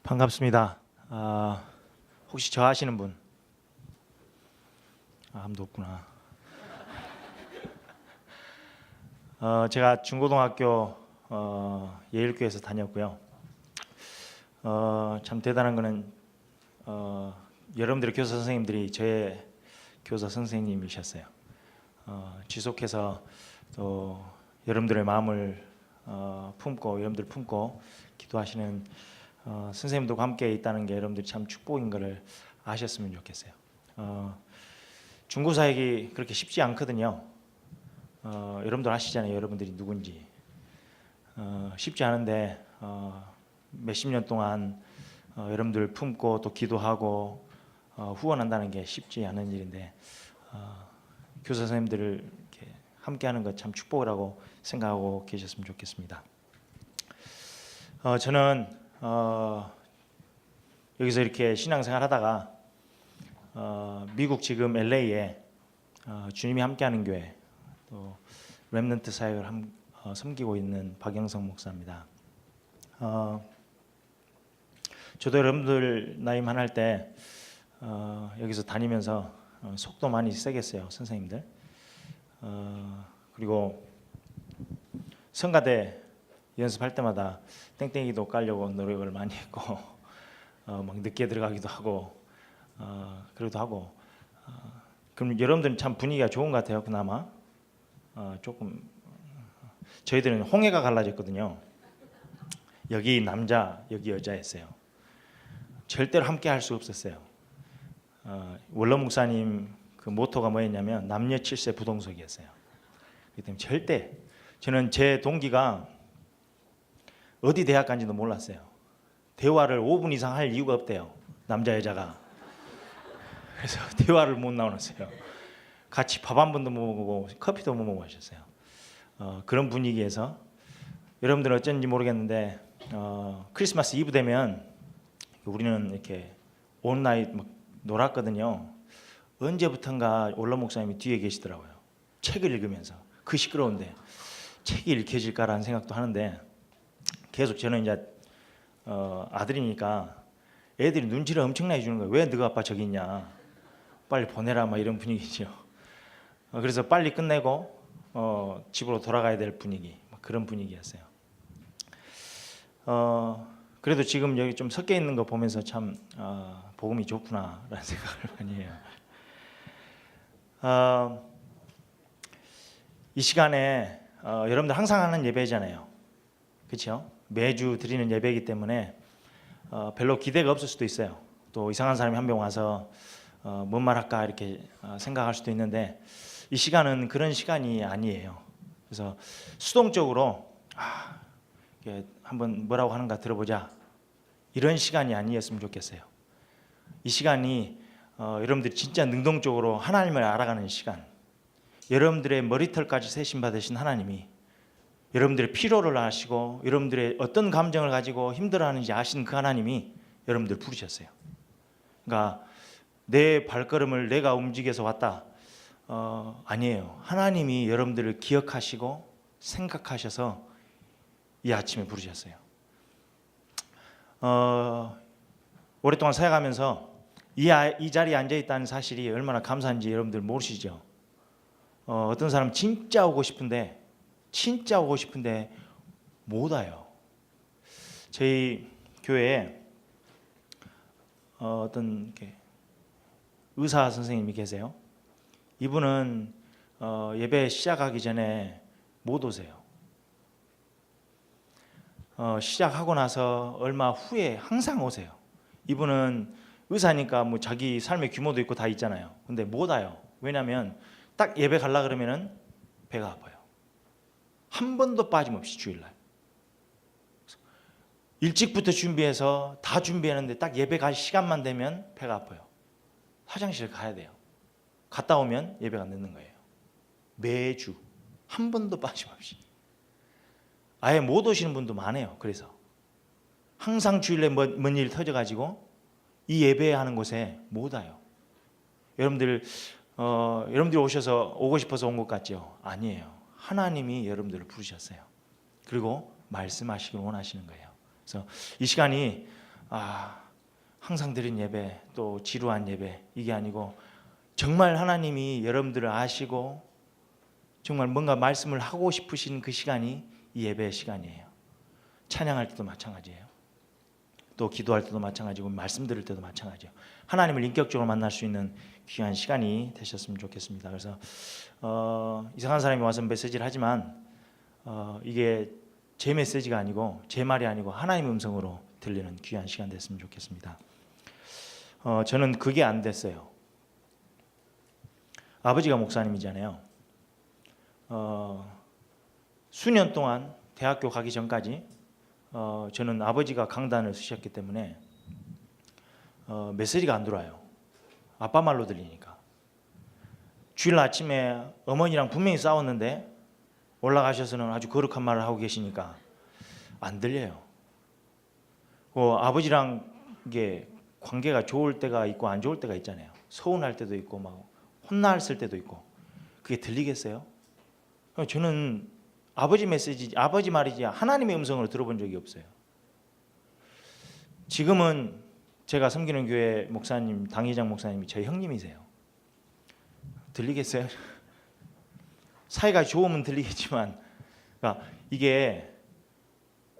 반갑습니다. 혹시 저 아시는 분? 아무도 없구나. 제가 중고등학교 예일교에서 다녔고요. 참 대단한 거는 여러분들의 교사 선생님들이 저의 교사 선생님이셨어요. 지속해서 또 여러분들의 마음을 여러분들 품고 기도하시는 선생님들과 함께 있다는 게 여러분들이 참 축복인 것을 아셨으면 좋겠어요. 중고 사역이 그렇게 쉽지 않거든요. 여러분들 아시잖아요. 여러분들이 누군지. 쉽지 않은데 몇십 년 동안 여러분들 품고 또 기도하고 후원한다는 게 쉽지 않은 일인데 교사 선생님들을 이렇게 함께하는 것 참 축복이라고 생각하고 계셨으면 좋겠습니다. 저는 여기서 이렇게 신앙생활 하다가 미국 지금 LA에 주님이 함께하는 교회 또 렘넌트 사역을 섬기고 있는 박영성 목사입니다. 저도 여러분들 나이 만할 때 여기서 다니면서 속도 많이 세겠어요, 선생님들. 그리고 성가대 연습할 때마다 땡땡이도 깔려고 노력을 많이 했고 막 늦게 들어가기도 하고 그러기도 하고 그럼 여러분들은 참 분위기가 좋은 것 같아요. 그나마 조금 저희들은 홍해가 갈라졌거든요. 여기 남자 여기 여자였어요. 절대로 함께 할 수 없었어요. 원로 목사님 그 모토가 뭐였냐면 남녀 칠세 부동석이었어요. 그렇기 때문에 절대 저는 제 동기가 어디 대학 간지도 몰랐어요. 대화를 5분 이상 할 이유가 없대요. 남자 여자가. 그래서 대화를 못 나눴어요. 같이 밥 한 번도 못 먹고 커피도 못 먹으셨어요. 그런 분위기에서 여러분들은 어쩐지 모르겠는데 크리스마스 이브 되면 우리는 이렇게 온라인 막 놀았거든요. 언제부턴가 원로 목사님이 뒤에 계시더라고요. 책을 읽으면서 그 시끄러운데 책이 읽혀질까라는 생각도 하는데 계속 저는 이제 아들이니까 애들이 눈치를 엄청나게 주는 거예요. 왜 너가 아빠 저기 있냐? 빨리 보내라 막 이런 분위기죠. 그래서 빨리 끝내고 집으로 돌아가야 될 분위기 그런 분위기였어요. 그래도 지금 여기 좀 섞여 있는 거 보면서 참 복음이 좋구나라는 생각을 많이 해요. 이 시간에 여러분들 항상 하는 예배잖아요. 그렇죠? 매주 드리는 예배이기 때문에 별로 기대가 없을 수도 있어요. 또 이상한 사람이 한 명 와서 뭔 말 할까 이렇게 생각할 수도 있는데 이 시간은 그런 시간이 아니에요. 그래서 수동적으로 한번 뭐라고 하는가 들어보자 이런 시간이 아니었으면 좋겠어요. 이 시간이 여러분들이 진짜 능동적으로 하나님을 알아가는 시간, 여러분들의 머리털까지 세심 받으신 하나님이 여러분들의 피로를 아시고 여러분들의 어떤 감정을 가지고 힘들어하는지 아시는 그 하나님이 여러분들 부르셨어요. 그러니까 내 발걸음을 내가 움직여서 왔다 아니에요. 하나님이 여러분들을 기억하시고 생각하셔서 이 아침에 부르셨어요. 오랫동안 사역하면서 이 자리에 앉아있다는 사실이 얼마나 감사한지 여러분들 모르시죠? 어떤 사람 진짜 오고 싶은데 못 와요. 저희 교회에 어떤 의사 선생님이 계세요. 이분은 예배 시작하기 전에 못 오세요. 시작하고 나서 얼마 후에 항상 오세요. 이분은 의사니까 뭐 자기 삶의 규모도 있고 다 있잖아요. 근데 못 와요. 왜냐하면 딱 예배 가려 그러면은 배가 아파요. 한 번도 빠짐없이 주일날 일찍부터 준비해서 다 준비했는데 딱 예배 갈 시간만 되면 배가 아파요. 화장실 가야 돼요. 갔다 오면 예배가 늦는 거예요. 매주 한 번도 빠짐없이. 아예 못 오시는 분도 많아요. 그래서 항상 주일에 뭔 일 터져가지고 이 예배하는 곳에 못 와요. 여러분들이 오셔서 오고 싶어서 온 것 같죠? 아니에요. 하나님이 여러분들을 부르셨어요. 그리고 말씀하시길 원하시는 거예요. 그래서 이 시간이 항상 드린 예배 또 지루한 예배 이게 아니고 정말 하나님이 여러분들을 아시고 정말 뭔가 말씀을 하고 싶으신 그 시간이 이 예배의 시간이에요. 찬양할 때도 마찬가지예요. 또 기도할 때도 마찬가지고 말씀 들을 때도 마찬가지예요. 하나님을 인격적으로 만날 수 있는 귀한 시간이 되셨으면 좋겠습니다. 그래서 이상한 사람이 와서 메시지를 하지만 이게 제 메시지가 아니고 제 말이 아니고 하나님의 음성으로 들리는 귀한 시간 됐으면 좋겠습니다. 저는 그게 안 됐어요. 아버지가 목사님이잖아요. 수년 동안 대학교 가기 전까지 저는 아버지가 강단을 쓰셨기 때문에 메시지가 안 들어와요. 아빠 말로 들리니까. 주일 아침에 어머니랑 분명히 싸웠는데 올라가셔서는 아주 거룩한 말을 하고 계시니까 안 들려요. 아버지랑 이게 관계가 좋을 때가 있고 안 좋을 때가 있잖아요. 서운할 때도 있고 막 혼났을 때도 있고 그게 들리겠어요? 저는 아버지 메시지, 아버지 말이지 하나님의 음성으로 들어본 적이 없어요. 지금은 제가 섬기는 교회 목사님, 당회장 목사님이 제 형님이세요. 들리겠어요? 사이가 좋으면 들리겠지만 그러니까 이게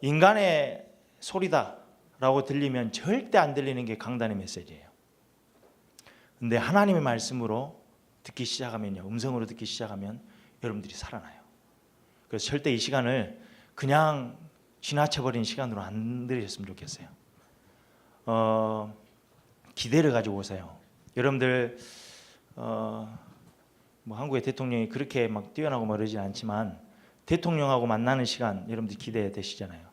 인간의 소리다라고 들리면 절대 안 들리는 게 강단의 메시지예요. 근데 하나님의 말씀으로 듣기 시작하면요, 음성으로 듣기 시작하면 여러분들이 살아나요. 그래서 절대 이 시간을 그냥 지나쳐버린 시간으로 안 들으셨으면 좋겠어요. 기대를 가지고 오세요. 여러분들 뭐 한국의 대통령이 그렇게 막 뛰어나고 그러지 않지만 대통령하고 만나는 시간 여러분들 기대되시잖아요.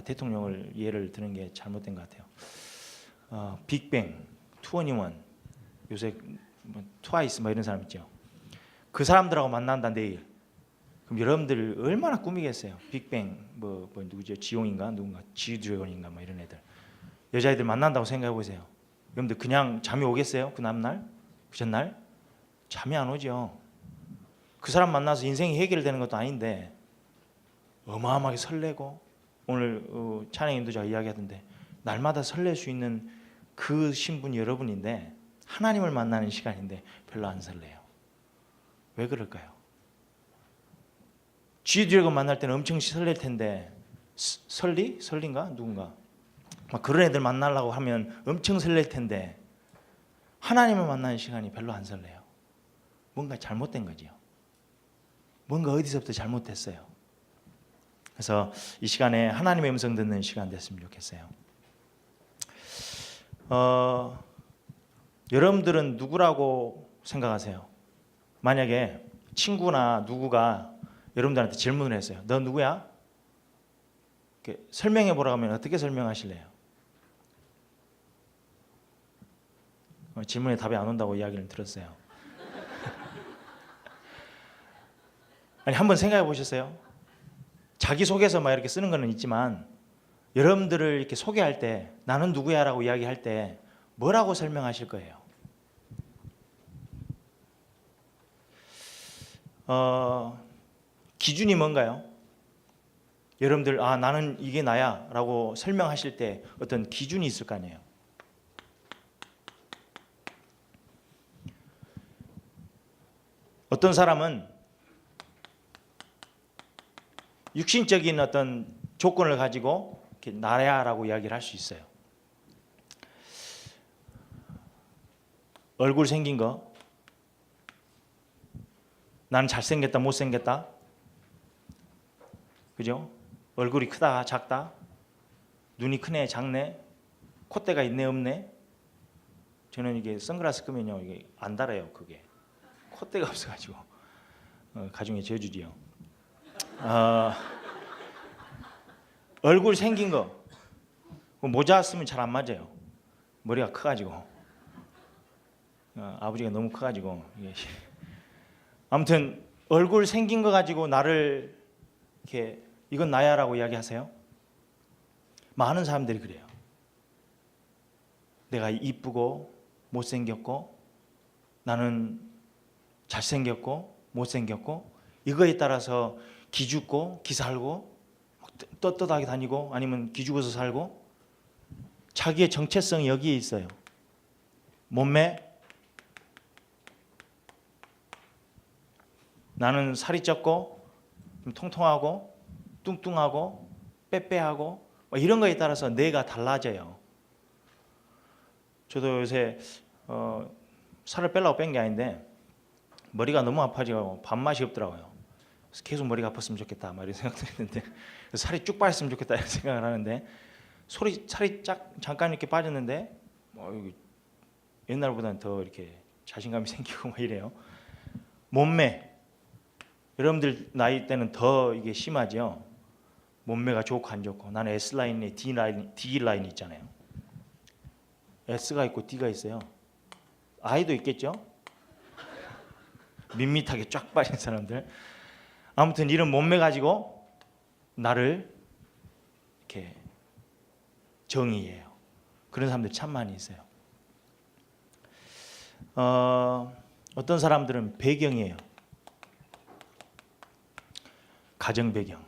대통령을 예를 드는 게 잘못된 것 같아요. 빅뱅, 투어니원, 요새 뭐 트와이스 뭐 이런 사람 있죠. 그 사람들하고 만난다 내일. 그럼 여러분들 얼마나 꿈이겠어요. 빅뱅 뭐 누구죠? 지용인가 누군가 지드래곤인가 뭐 이런 애들 여자애들 만난다고 생각해 보세요. 여러분들 그냥 잠이 오겠어요? 그 다음날? 그 전날? 잠이 안 오죠. 그 사람 만나서 인생이 해결되는 것도 아닌데 어마어마하게 설레고 오늘 찬양 인도자가 이야기하던데 날마다 설렐 수 있는 그 신분이 여러분인데 하나님을 만나는 시간인데 별로 안 설레요. 왜 그럴까요? G드래곤 만날 때는 엄청 설렐 텐데 설린가? 누군가 막 그런 애들 만나려고 하면 엄청 설렐 텐데 하나님을 만나는 시간이 별로 안 설레요. 뭔가 잘못된 거지요. 뭔가 어디서부터 잘못됐어요. 그래서 이 시간에 하나님의 음성 듣는 시간 됐으면 좋겠어요. 여러분들은 누구라고 생각하세요? 만약에 친구나 누구가 여러분들한테 질문을 했어요. 너 누구야? 이렇게 설명해 보라고 하면 어떻게 설명하실래요? 질문에 답이 안 온다고 이야기를 들었어요. 아니 한번 생각해 보셨어요? 자기소개서 막 이렇게 쓰는 거는 있지만 여러분들을 이렇게 소개할 때 나는 누구야라고 이야기할 때 뭐라고 설명하실 거예요? 기준이 뭔가요? 여러분들 나는 이게 나야 라고 설명하실 때 어떤 기준이 있을 거 아니에요. 어떤 사람은 육신적인 어떤 조건을 가지고 이렇게 나야 라고 이야기를 할 수 있어요. 얼굴 생긴 거, 나는 잘생겼다 못생겼다, 그죠? 얼굴이 크다 작다, 눈이 크네 작네, 콧대가 있네 없네. 저는 이게 선글라스 끄면요 이게 안 달아요. 그게 콧대가 없어가지고 가중에 저주지요. 얼굴 생긴 거, 모자 쓰면 잘 안 맞아요. 머리가 커가지고 아버지가 너무 커가지고 아무튼 얼굴 생긴 거 가지고 나를 이렇게 이건 나야라고 이야기하세요? 많은 사람들이 그래요. 내가 이쁘고 못생겼고 나는 잘생겼고 못생겼고 이거에 따라서 기죽고 기살고 떳떳하게 다니고 아니면 기죽어서 살고 자기의 정체성이 여기에 있어요. 몸매, 나는 살이 쪘고 좀 통통하고 뚱뚱하고 빼빼하고 이런 거에 따라서 내가 달라져요. 저도 요새 살을 빼려고 뺀 게 아닌데 머리가 너무 아파지고 밥맛이 없더라고요. 그래서 계속 머리가 아팠으면 좋겠다 이런 생각도 했는데 살이 쭉 빠졌으면 좋겠다 이런 생각을 하는데 살이 잠깐 이렇게 빠졌는데 옛날보다는 더 이렇게 자신감이 생기고 이래요. 몸매, 여러분들 나이 때는 더 이게 심하죠. 몸매가 좋고 안 좋고. 나는 S 라인에 D 라인 있잖아요. S가 있고 D가 있어요. I도 있겠죠. 밋밋하게 쫙 빠진 사람들. 아무튼 이런 몸매 가지고 나를 이렇게 정의해요. 그런 사람들 참 많이 있어요. 어떤 사람들은 배경이에요. 가정 배경.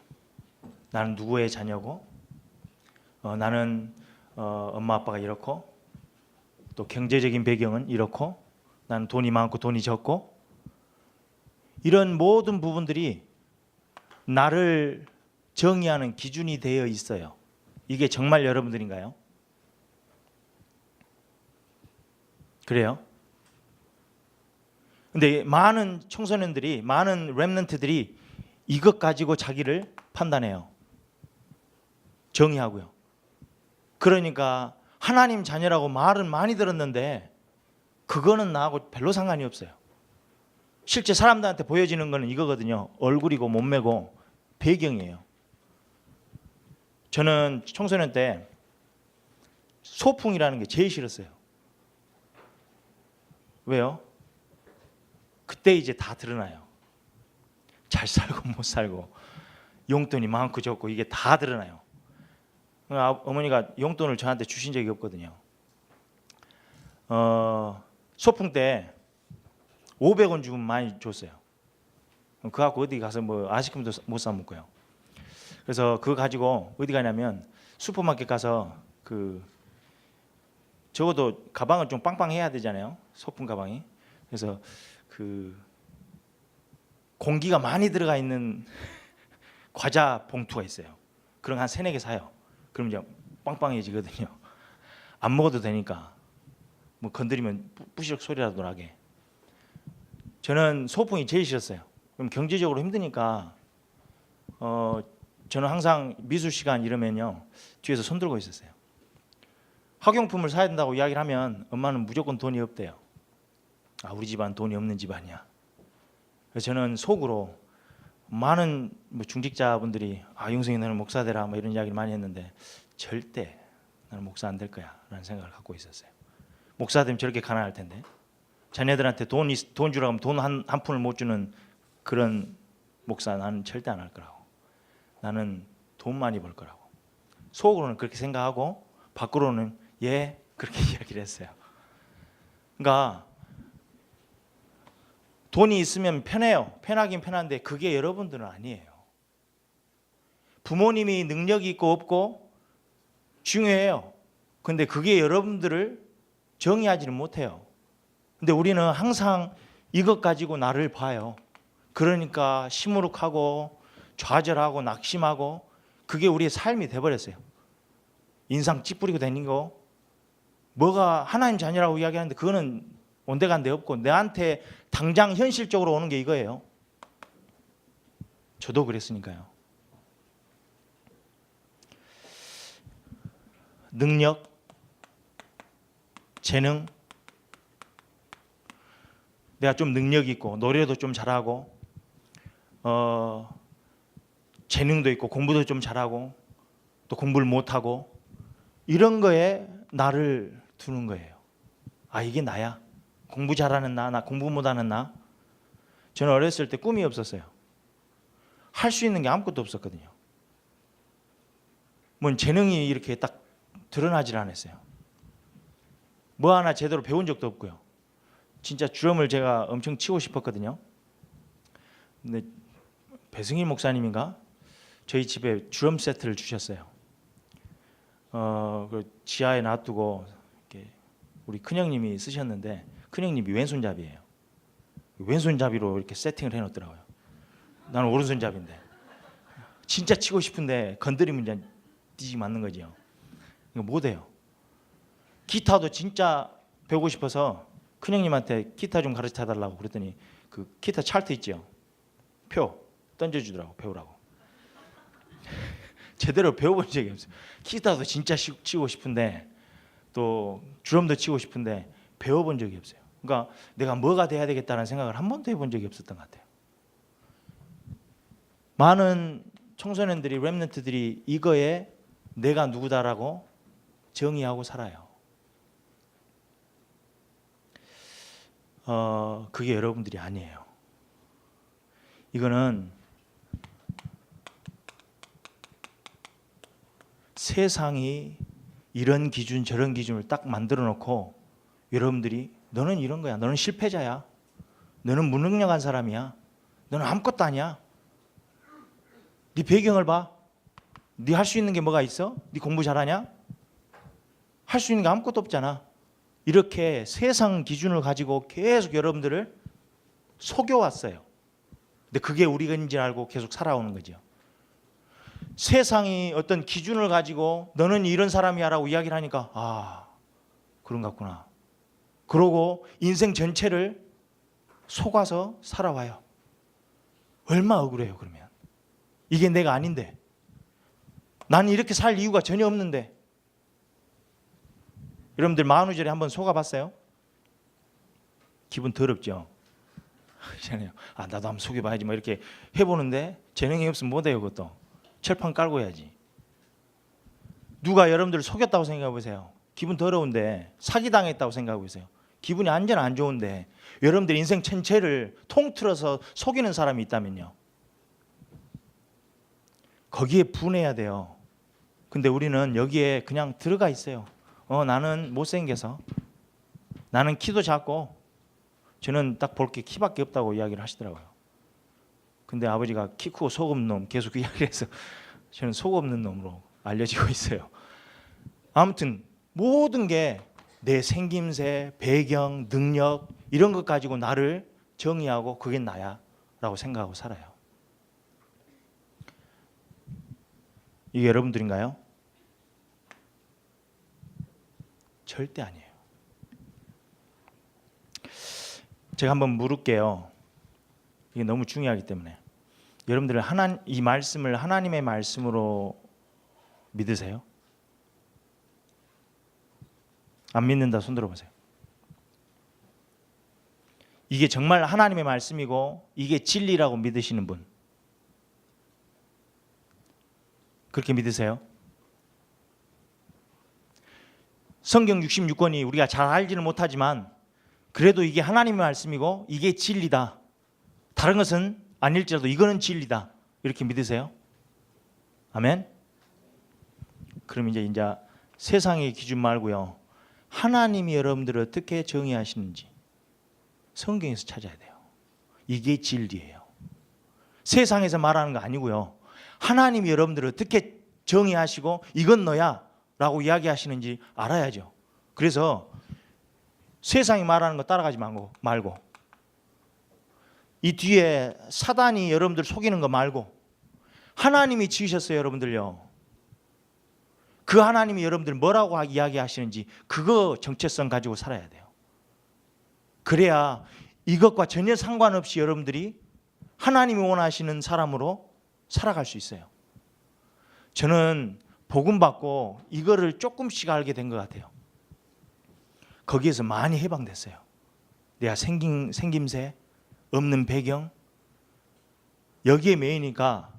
나는 누구의 자녀고, 나는 엄마 아빠가 이렇고, 또 경제적인 배경은 이렇고, 나는 돈이 많고 돈이 적고, 이런 모든 부분들이 나를 정의하는 기준이 되어 있어요. 이게 정말 여러분들인가요? 그래요? 근데 많은 청소년들이, 많은 렘넌트들이 이것 가지고 자기를 판단해요. 정의하고요. 그러니까 하나님 자녀라고 말은 많이 들었는데 그거는 나하고 별로 상관이 없어요. 실제 사람들한테 보여지는 거는 이거거든요. 얼굴이고 몸매고 배경이에요. 저는 청소년 때 소풍이라는 게 제일 싫었어요. 왜요? 그때 이제 다 드러나요. 잘 살고 못 살고 용돈이 많고 적고 이게 다 드러나요. 어머니가 용돈을 저한테 주신 적이 없거든요. 소풍 때 500원 주면 많이 줬어요. 그거 갖고 어디 가서 뭐 아이스크림도 못 사 먹고요. 그래서 그거 가지고 어디 가냐면 슈퍼마켓 가서 적어도 가방은 좀 빵빵해야 되잖아요. 소풍 가방이. 그래서 공기가 많이 들어가 있는 과자 봉투가 있어요. 그런 한 3-4개 사요. 그럼 이제 빵빵해지거든요. 안 먹어도 되니까 뭐 건드리면 뿌시럭 소리라도 나게. 저는 소풍이 제일 싫었어요. 그럼 경제적으로 힘드니까 저는 항상 미술 시간 이러면요 뒤에서 손 들고 있었어요. 학용품을 사야 된다고 이야기를 하면 엄마는 무조건 돈이 없대요. 우리 집안 돈이 없는 집안이야. 그래서 저는 속으로 많은 중직자분들이 용성이 너는 목사 되라 뭐 이런 이야기를 많이 했는데 절대 나는 목사 안 될 거야 라는 생각을 갖고 있었어요. 목사 되면 저렇게 가난할 텐데 자녀들한테 돈 주라고 하면 돈 한 푼을 못 주는 그런 목사 나는 절대 안 할 거라고. 나는 돈 많이 벌 거라고. 속으로는 그렇게 생각하고 밖으로는 그렇게 이야기를 했어요. 그러니까 돈이 있으면 편해요. 편하긴 편한데 그게 여러분들은 아니에요. 부모님이 능력이 있고 없고 중요해요. 근데 그게 여러분들을 정의하지는 못해요. 근데 우리는 항상 이것 가지고 나를 봐요. 그러니까 시무룩하고 좌절하고 낙심하고 그게 우리의 삶이 돼버렸어요. 인상 찌푸리고 다니는 거 뭐가 하나님 자녀라고 이야기하는데 그거는 온데간데 없고 내한테 당장 현실적으로 오는 게 이거예요. 저도 그랬으니까요. 능력, 재능, 내가 좀 능력 있고 노래도 좀 잘하고 재능도 있고 공부도 좀 잘하고 또 공부를 못하고 이런 거에 나를 두는 거예요. 이게 나야. 공부 잘하는 나 공부 못하는 나. 저는 어렸을 때 꿈이 없었어요. 할 수 있는 게 아무것도 없었거든요. 뭔 재능이 이렇게 딱 드러나질 않았어요. 뭐 하나 제대로 배운 적도 없고요. 진짜 드럼을 제가 엄청 치고 싶었거든요. 근데 배승일 목사님인가 저희 집에 드럼 세트를 주셨어요. 그 지하에 놔두고 이렇게 우리 큰형님이 쓰셨는데 큰형님이 왼손잡이에요. 왼손잡이로 이렇게 세팅을 해놓더라고요. 나는 오른손잡이인데 진짜 치고 싶은데 건드리면 이제 뒤지게 맞는 거죠. 이거 못해요. 기타도 진짜 배우고 싶어서 큰형님한테 기타 좀 가르쳐 달라고 그랬더니 그 기타 찰트 있죠. 표 던져주더라고 배우라고. 제대로 배워본 적이 없어요. 기타도 진짜 치고 싶은데 또 드럼도 치고 싶은데 배워본 적이 없어요. 그러니까 내가 뭐가 돼야 되겠다는 생각을 한 번도 해본 적이 없었던 것 같아요. 많은 청소년들이 렘넌트들이 이거에 내가 누구다라고 정의하고 살아요. 그게 여러분들이 아니에요. 이거는 세상이 이런 기준 저런 기준을 딱 만들어 놓고 여러분들이 너는 이런 거야. 너는 실패자야. 너는 무능력한 사람이야. 너는 아무것도 아니야. 네 배경을 봐. 네 할 수 있는 게 뭐가 있어? 네 공부 잘하냐? 할 수 있는 게 아무것도 없잖아. 이렇게 세상 기준을 가지고 계속 여러분들을 속여왔어요. 근데 그게 우리인지 알고 계속 살아오는 거죠. 세상이 어떤 기준을 가지고 너는 이런 사람이야 라고 이야기를 하니까 아 그런 것 같구나. 그러고 인생 전체를 속아서 살아와요. 얼마 억울해요. 그러면 이게 내가 아닌데 나는 이렇게 살 이유가 전혀 없는데. 여러분들 만우절에 한번 속아봤어요? 기분 더럽죠? 아 나도 한번 속여봐야지 뭐 이렇게 해보는데 재능이 없으면 못해요. 그것도 철판 깔고 해야지. 누가 여러분들을 속였다고 생각해 보세요. 기분 더러운데 사기당했다고 생각해 보세요. 기분이 완전 안 좋은데 여러분들 인생 전체를 통틀어서 속이는 사람이 있다면요. 거기에 분해야 돼요. 근데 우리는 여기에 그냥 들어가 있어요. 나는 못생겨서 나는 키도 작고 저는 딱 볼 게 키밖에 없다고 이야기를 하시더라고요. 근데 아버지가 키 크고 속 없는 놈 계속 이야기를 해서 저는 속 없는 놈으로 알려지고 있어요. 아무튼 모든 게 내 생김새, 배경, 능력 이런 것 가지고 나를 정의하고 그게 나야 라고 생각하고 살아요. 이게 여러분들인가요? 절대 아니에요. 제가 한번 물을게요. 이게 너무 중요하기 때문에. 여러분들은 이 말씀을 하나님의 말씀으로 믿으세요? 안 믿는다 손 들어보세요. 이게 정말 하나님의 말씀이고 이게 진리라고 믿으시는 분 그렇게 믿으세요? 성경 66권이 우리가 잘 알지는 못하지만 그래도 이게 하나님의 말씀이고 이게 진리다. 다른 것은 아닐지라도 이거는 진리다. 이렇게 믿으세요? 아멘? 그럼 이제 세상의 기준 말고요. 하나님이 여러분들을 어떻게 정의하시는지 성경에서 찾아야 돼요. 이게 진리예요. 세상에서 말하는 거 아니고요. 하나님이 여러분들을 어떻게 정의하시고 이건 너야 라고 이야기하시는지 알아야죠. 그래서 세상이 말하는 거 따라가지 말고 이 뒤에 사단이 여러분들 속이는 거 말고 하나님이 지으셨어요. 여러분들요. 그 하나님이 여러분들 뭐라고 이야기하시는지 그거 정체성 가지고 살아야 돼요. 그래야 이것과 전혀 상관없이 여러분들이 하나님이 원하시는 사람으로 살아갈 수 있어요. 저는 복음 받고 이거를 조금씩 알게 된 것 같아요. 거기에서 많이 해방됐어요. 내가 생김새, 없는 배경 여기에 매이니까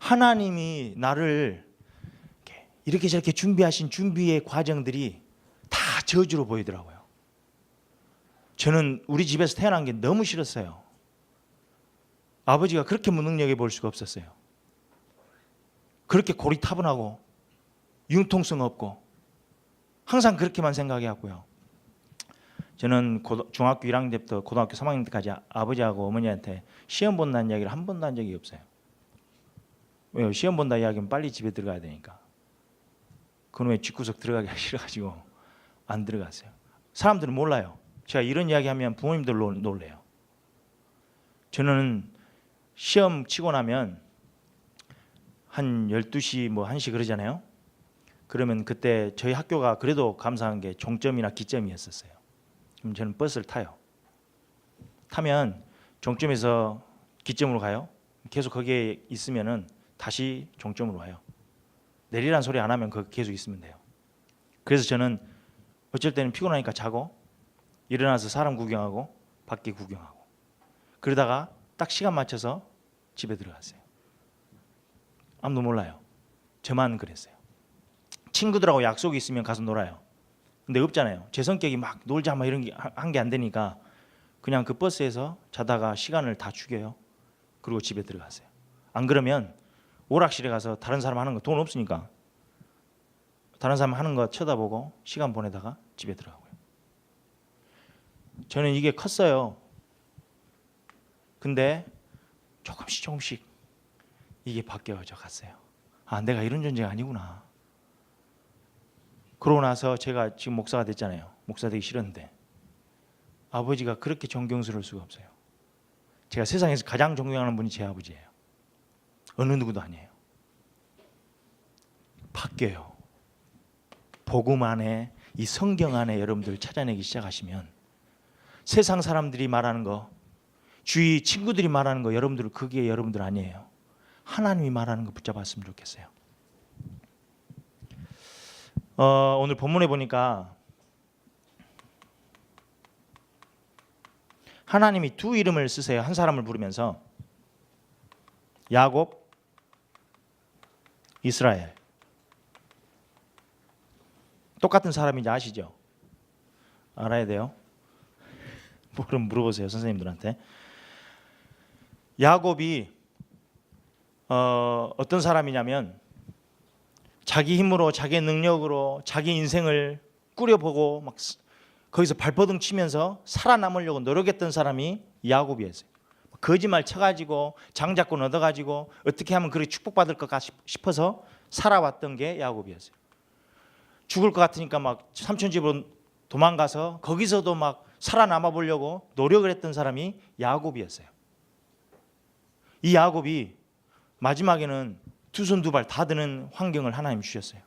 하나님이 나를 이렇게 저렇게 준비하신 준비의 과정들이 다 저주로 보이더라고요. 저는 우리 집에서 태어난 게 너무 싫었어요. 아버지가 그렇게 무능력해 볼 수가 없었어요. 그렇게 고리타분하고 융통성 없고 항상 그렇게만 생각해왔고요. 저는 중학교 1학년 때부터 고등학교 3학년 때까지 아버지하고 어머니한테 시험 본다는 이야기를 한 번도 한 적이 없어요. 왜요? 시험 본다 이야기하면 빨리 집에 들어가야 되니까. 그놈의 집구석 들어가기 싫어가지고 안 들어갔어요. 사람들은 몰라요. 제가 이런 이야기하면 부모님들 놀래요. 저는 시험 치고 나면 한 12시 뭐 1시 그러잖아요. 그러면 그때 저희 학교가 그래도 감사한 게 종점이나 기점이었었어요. 그럼 저는 버스를 타요. 타면 종점에서 기점으로 가요. 계속 거기에 있으면은 다시 종점으로 와요. 내리란 소리 안 하면 거기 계속 있으면 돼요. 그래서 저는 어쩔 때는 피곤하니까 자고 일어나서 사람 구경하고 밖에 구경하고 그러다가 딱 시간 맞춰서 집에 들어갔어요. 아무도 몰라요. 저만 그랬어요. 친구들하고 약속이 있으면 가서 놀아요. 근데 없잖아요. 제 성격이 막 놀자 막 이런 게 한 게 안 되니까 그냥 그 버스에서 자다가 시간을 다 죽여요. 그리고 집에 들어갔어요. 안 그러면 오락실에 가서 다른 사람 하는 거 돈 없으니까 다른 사람 하는 거 쳐다보고 시간 보내다가 집에 들어가고요. 저는 이게 컸어요. 근데 조금씩 이게 바뀌어져 갔어요. 아, 내가 이런 존재가 아니구나. 그러고 나서 제가 지금 목사가 됐잖아요. 목사 되기 싫었는데 아버지가 그렇게 존경스러울 수가 없어요. 제가 세상에서 가장 존경하는 분이 제 아버지예요. 어느 누구도 아니에요. 바뀌어요. 복음 안에 이 성경 안에 여러분들 찾아내기 시작하시면 세상 사람들이 말하는 거, 주위 친구들이 말하는 거 여러분들 그게 여러분들 아니에요. 하나님이 말하는 거 붙잡았으면 좋겠어요. 오늘 본문에 보니까 하나님이 두 이름을 쓰세요. 한 사람을 부르면서 야곱, 이스라엘. 똑같은 사람인지 아시죠? 알아야 돼요. 뭐를 물어보세요, 선생님들한테. 야곱이 어떤 사람이냐면 자기 힘으로 자기 능력으로 자기 인생을 꾸려보고 막 거기서 발버둥 치면서 살아남으려고 노력했던 사람이 야곱이었어요. 거짓말 쳐가지고 장자권 얻어가지고 어떻게 하면 그렇게 축복받을 것 싶어서 살아왔던 게 야곱이었어요. 죽을 것 같으니까 막 삼촌 집으로 도망가서 거기서도 막 살아남아 보려고 노력을 했던 사람이 야곱이었어요. 이 야곱이 마지막에는 두 손 두 발 다 드는 환경을 하나님 주셨어요.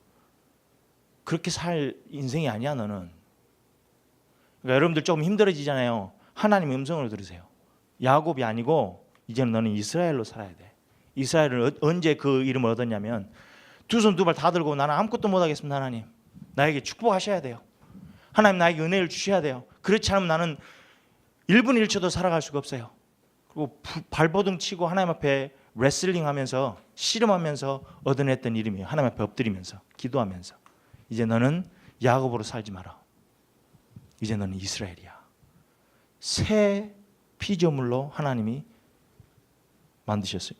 그렇게 살 인생이 아니야 너는. 그러니까 여러분들 조금 힘들어지잖아요. 하나님의 음성을 들으세요. 야곱이 아니고 이제는 너는 이스라엘로 살아야 돼. 이스라엘은 언제 그 이름을 얻었냐면 두 손 두 발 다 들고 나는 아무것도 못하겠습니다. 하나님 나에게 축복하셔야 돼요. 하나님 나에게 은혜를 주셔야 돼요. 그렇지 않으면 나는 1분 1초도 살아갈 수가 없어요. 그리고 발버둥 치고 하나님 앞에 레슬링하면서 씨름하면서 얻어냈던 이름이에요. 하나님 앞에 엎드리면서 기도하면서 이제 너는 야곱으로 살지 마라. 이제 너는 이스라엘이야. 새 피조물로 하나님이 만드셨어요.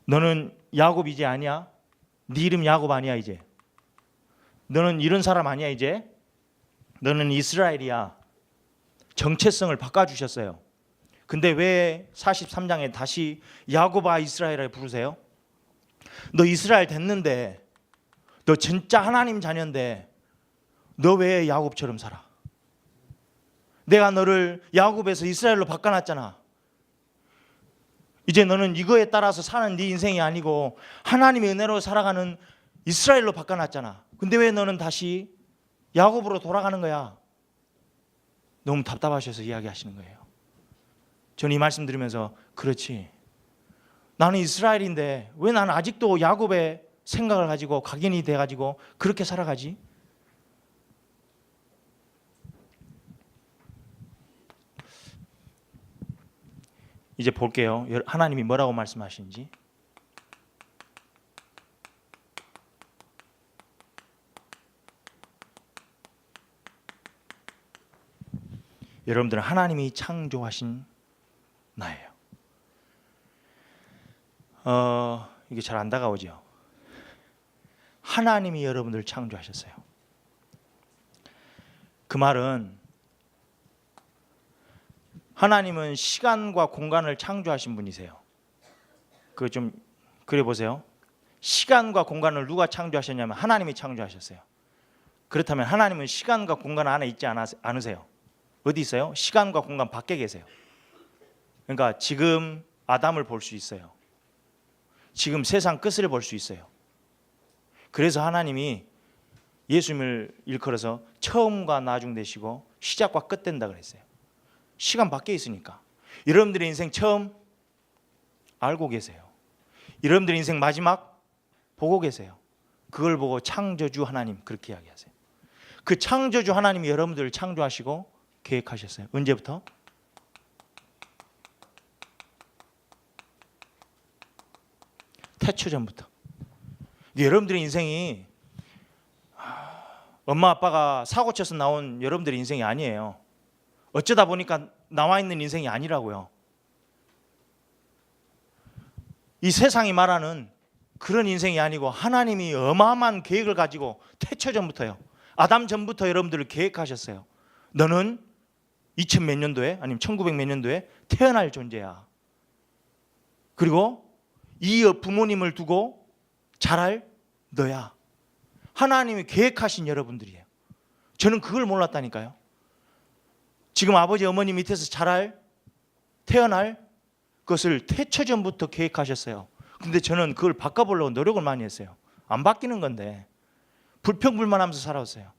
너는 야곱 이제 아니야. 네 이름 야곱 아니야 이제. 너는 이런 사람 아니야 이제. 너는 이스라엘이야. 정체성을 바꿔주셨어요. 근데 왜 43장에 다시 야곱아 이스라엘을 부르세요? 너 이스라엘 됐는데 너 진짜 하나님 자녀인데 너 왜 야곱처럼 살아? 내가 너를 야곱에서 이스라엘로 바꿔놨잖아. 이제 너는 이거에 따라서 사는 네 인생이 아니고 하나님의 은혜로 살아가는 이스라엘로 바꿔놨잖아. 근데 왜 너는 다시 야곱으로 돌아가는 거야? 너무 답답하셔서 이야기하시는 거예요. 저는 이 말씀 들으면서 그렇지. 나는 이스라엘인데 왜 나는 아직도 야곱의 생각을 가지고 각인이 돼가지고 그렇게 살아가지? 이제 볼게요. 하나님이 뭐라고 말씀하시는지. 여러분들은 하나님이 창조하신 나예요. 이게 잘 안 다가오죠. 하나님이 여러분들 창조하셨어요. 그 말은 하나님은 시간과 공간을 창조하신 분이세요. 그거 좀 그려 보세요. 시간과 공간을 누가 창조하셨냐면 하나님이 창조하셨어요. 그렇다면 하나님은 시간과 공간 안에 있지 않으세요? 어디 있어요? 시간과 공간 밖에 계세요. 그러니까 지금 아담을 볼 수 있어요. 지금 세상 끝을 볼 수 있어요. 그래서 하나님이 예수님을 일컬어서 처음과 나중 되시고 시작과 끝 된다 그랬어요. 시간 밖에 있으니까. 여러분들의 인생 처음 알고 계세요. 여러분들의 인생 마지막 보고 계세요. 그걸 보고 창조주 하나님 그렇게 이야기하세요. 그 창조주 하나님이 여러분들을 창조하시고 계획하셨어요. 언제부터? 태초전부터. 여러분들의 인생이 엄마 아빠가 사고 쳐서 나온 여러분들의 인생이 아니에요. 어쩌다 보니까 나와 있는 인생이 아니라고요. 이 세상이 말하는 그런 인생이 아니고 하나님이 어마어마한 계획을 가지고 태초전부터요. 아담 전부터 여러분들을 계획하셨어요. 너는 2000 몇 년도에 아니면 1900 몇 년도에 태어날 존재야. 그리고 이 부모님을 두고 자랄 너야. 하나님이 계획하신 여러분들이에요. 저는 그걸 몰랐다니까요. 지금 아버지 어머니 밑에서 자랄 태어날 것을 태초전부터 계획하셨어요. 근데 저는 그걸 바꿔보려고 노력을 많이 했어요. 안 바뀌는 건데 불평불만하면서 살아왔어요.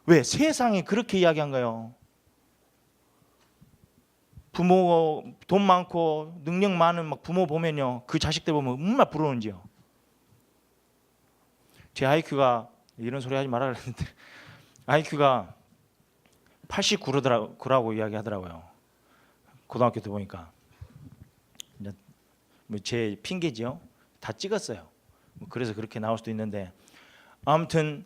왜? 세상이 그렇게 이야기한 거예요. 부모 돈 많고 능력 많은 막 부모 보면요, 그 자식들 보면 얼마나 부러운지요. 제 IQ가 이런 소리 하지 말라 그랬는데 IQ가 89라고 이야기하더라고요. 고등학교 때 보니까. 제 핑계지요. 다 찍었어요. 그래서 그렇게 나올 수도 있는데 아무튼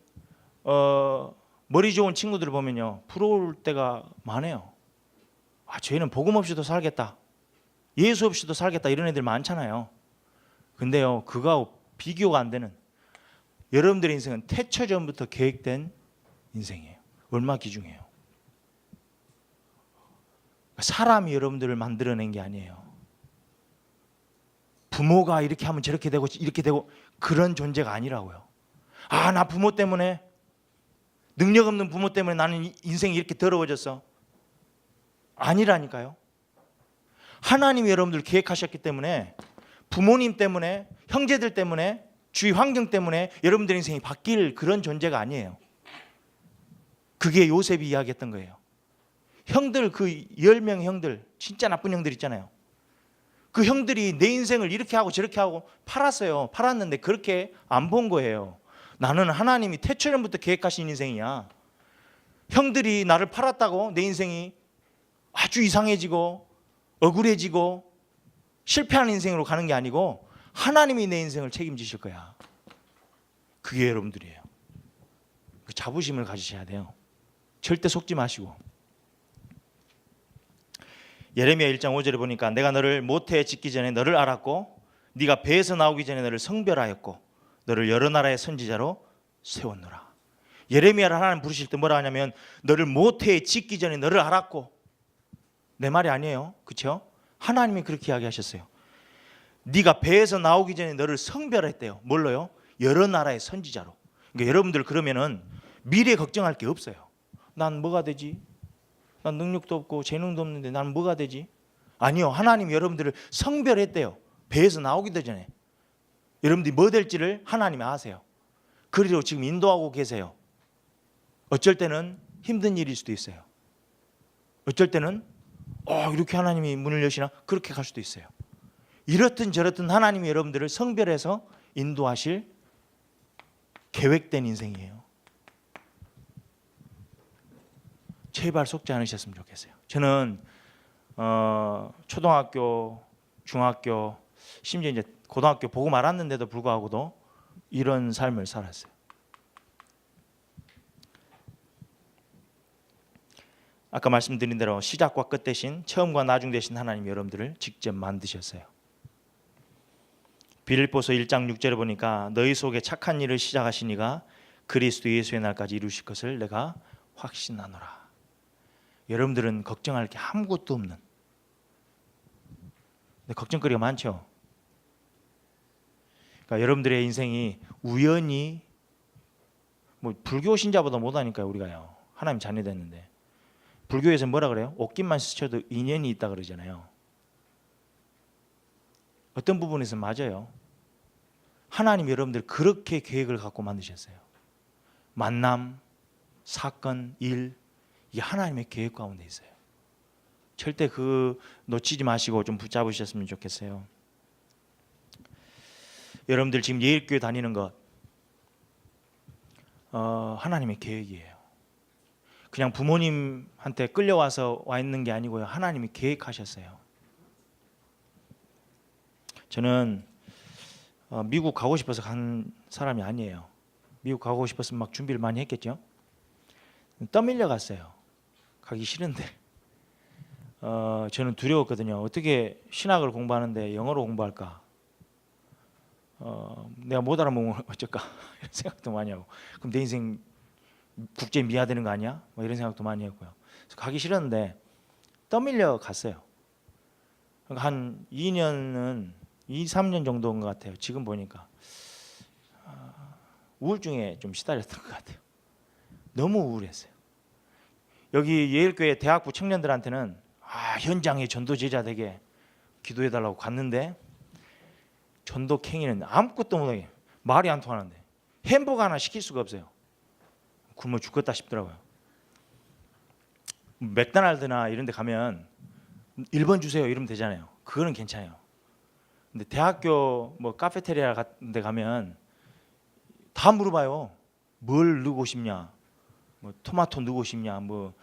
머리 좋은 친구들을 보면요 부러울 때가 많아요. 저희는 복음 없이도 살겠다, 예수 없이도 살겠다 이런 애들 많잖아요. 근데요 그거하고 비교가 안 되는 여러분들의 인생은 태초전부터 계획된 인생이에요. 얼마나 귀중해요. 사람이 여러분들을 만들어낸 게 아니에요. 부모가 이렇게 하면 저렇게 되고 이렇게 되고 그런 존재가 아니라고요. 나 부모 때문에, 능력 없는 부모 때문에 나는 인생이 이렇게 더러워졌어. 아니라니까요. 하나님이 여러분들 계획하셨기 때문에, 부모님 때문에, 형제들 때문에, 주위 환경 때문에 여러분들 인생이 바뀔 그런 존재가 아니에요. 그게 요셉이 이야기했던 거예요. 형들, 그 10명 형들, 진짜 나쁜 형들 있잖아요. 그 형들이 내 인생을 이렇게 하고 저렇게 하고 팔았어요. 팔았는데 그렇게 안 본 거예요. 나는 하나님이 태초전부터 계획하신 인생이야. 형들이 나를 팔았다고 내 인생이 아주 이상해지고 억울해지고 실패하는 인생으로 가는 게 아니고 하나님이 내 인생을 책임지실 거야. 그게 여러분들이에요. 그 자부심을 가지셔야 돼요. 절대 속지 마시고. 예레미야 1장 5절에 보니까 내가 너를 모태에 짓기 전에 너를 알았고 네가 배에서 나오기 전에 너를 성별하였고 너를 여러 나라의 선지자로 세웠노라. 예레미야를 하나님 부르실 때 뭐라 하냐면 너를 모태에 짓기 전에 너를 알았고, 내 말이 아니에요. 그렇죠? 하나님이 그렇게 이야기하셨어요. 네가 배에서 나오기 전에 너를 성별했대요. 뭘로요? 여러 나라의 선지자로. 그러니까 여러분들 그러면은 미래 걱정할 게 없어요. 난 뭐가 되지? 난 능력도 없고 재능도 없는데 난 뭐가 되지? 아니요. 하나님 여러분들을 성별했대요. 배에서 나오기도 전에. 여러분들이 뭐 될지를 하나님이 아세요. 그리로 지금 인도하고 계세요. 어쩔 때는 힘든 일일 수도 있어요. 어쩔 때는 이렇게 하나님이 문을 여시나? 그렇게 갈 수도 있어요. 이렇든 저렇든 하나님이 여러분들을 성별해서 인도하실 계획된 인생이에요. 제발 속지 않으셨으면 좋겠어요. 저는 초등학교, 중학교, 심지어 이제 고등학교 보고 말았는데도 불구하고도 이런 삶을 살았어요. 아까 말씀드린 대로 시작과 끝 대신 처음과 나중 대신 하나님 여러분들을 직접 만드셨어요. 빌립보서 1장 6절에 보니까 너희 속에 착한 일을 시작하신 이가 그리스도 예수의 날까지 이루실 것을 내가 확신하노라. 여러분들은 걱정할 게 아무것도 없는, 근데 걱정거리가 많죠. 그러니까 여러분들의 인생이 우연히 뭐 불교 신자보다 못하니까요 우리가요. 하나님 자녀 됐는데 불교에서 뭐라 그래요? 옷깃만 스쳐도 인연이 있다 그러잖아요. 어떤 부분에서 맞아요. 하나님 여러분들 그렇게 계획을 갖고 만드셨어요. 만남, 사건, 일 이게 하나님의 계획 가운데 있어요. 절대 그 놓치지 마시고 좀 붙잡으셨으면 좋겠어요. 여러분들 지금 예일교회 다니는 것 하나님의 계획이에요. 그냥 부모님한테 끌려와서 와 있는 게 아니고요. 하나님이 계획하셨어요. 저는 미국 가고 싶어서 간 사람이 아니에요. 미국 가고 싶었으면 막 준비를 많이 했겠죠. 떠밀려 갔어요. 가기 싫은데 저는 두려웠거든요. 어떻게 신학을 공부하는데 영어로 공부할까? 내가 못 알아먹으면 어쩔까? 이런 생각도 많이 하고 그럼 내 인생 국제 미화되는 거 아니야? 뭐 이런 생각도 많이 했고요. 그래서 가기 싫었는데 떠밀려 갔어요. 한 2년은 2, 3년 정도인 것 같아요. 지금 보니까 우울증에 좀 시달렸던 것 같아요. 너무 우울했어요. 여기 예일교회 대학부 청년들한테는 현장에 전도 제자 되게 기도해달라고 갔는데 전도 캥이는 아무것도 못하게 말이 안 통하는데 햄버거 하나 시킬 수가 없어요. 굶어 죽겠다 싶더라고요. 맥도날드나 이런 데 가면 1번 주세요 이러면 되잖아요. 그거는 괜찮아요. 근데 대학교 뭐 카페테리아 같은 데 가면 다 물어봐요. 뭘 넣고 싶냐? 뭐 토마토 넣고 싶냐? 뭐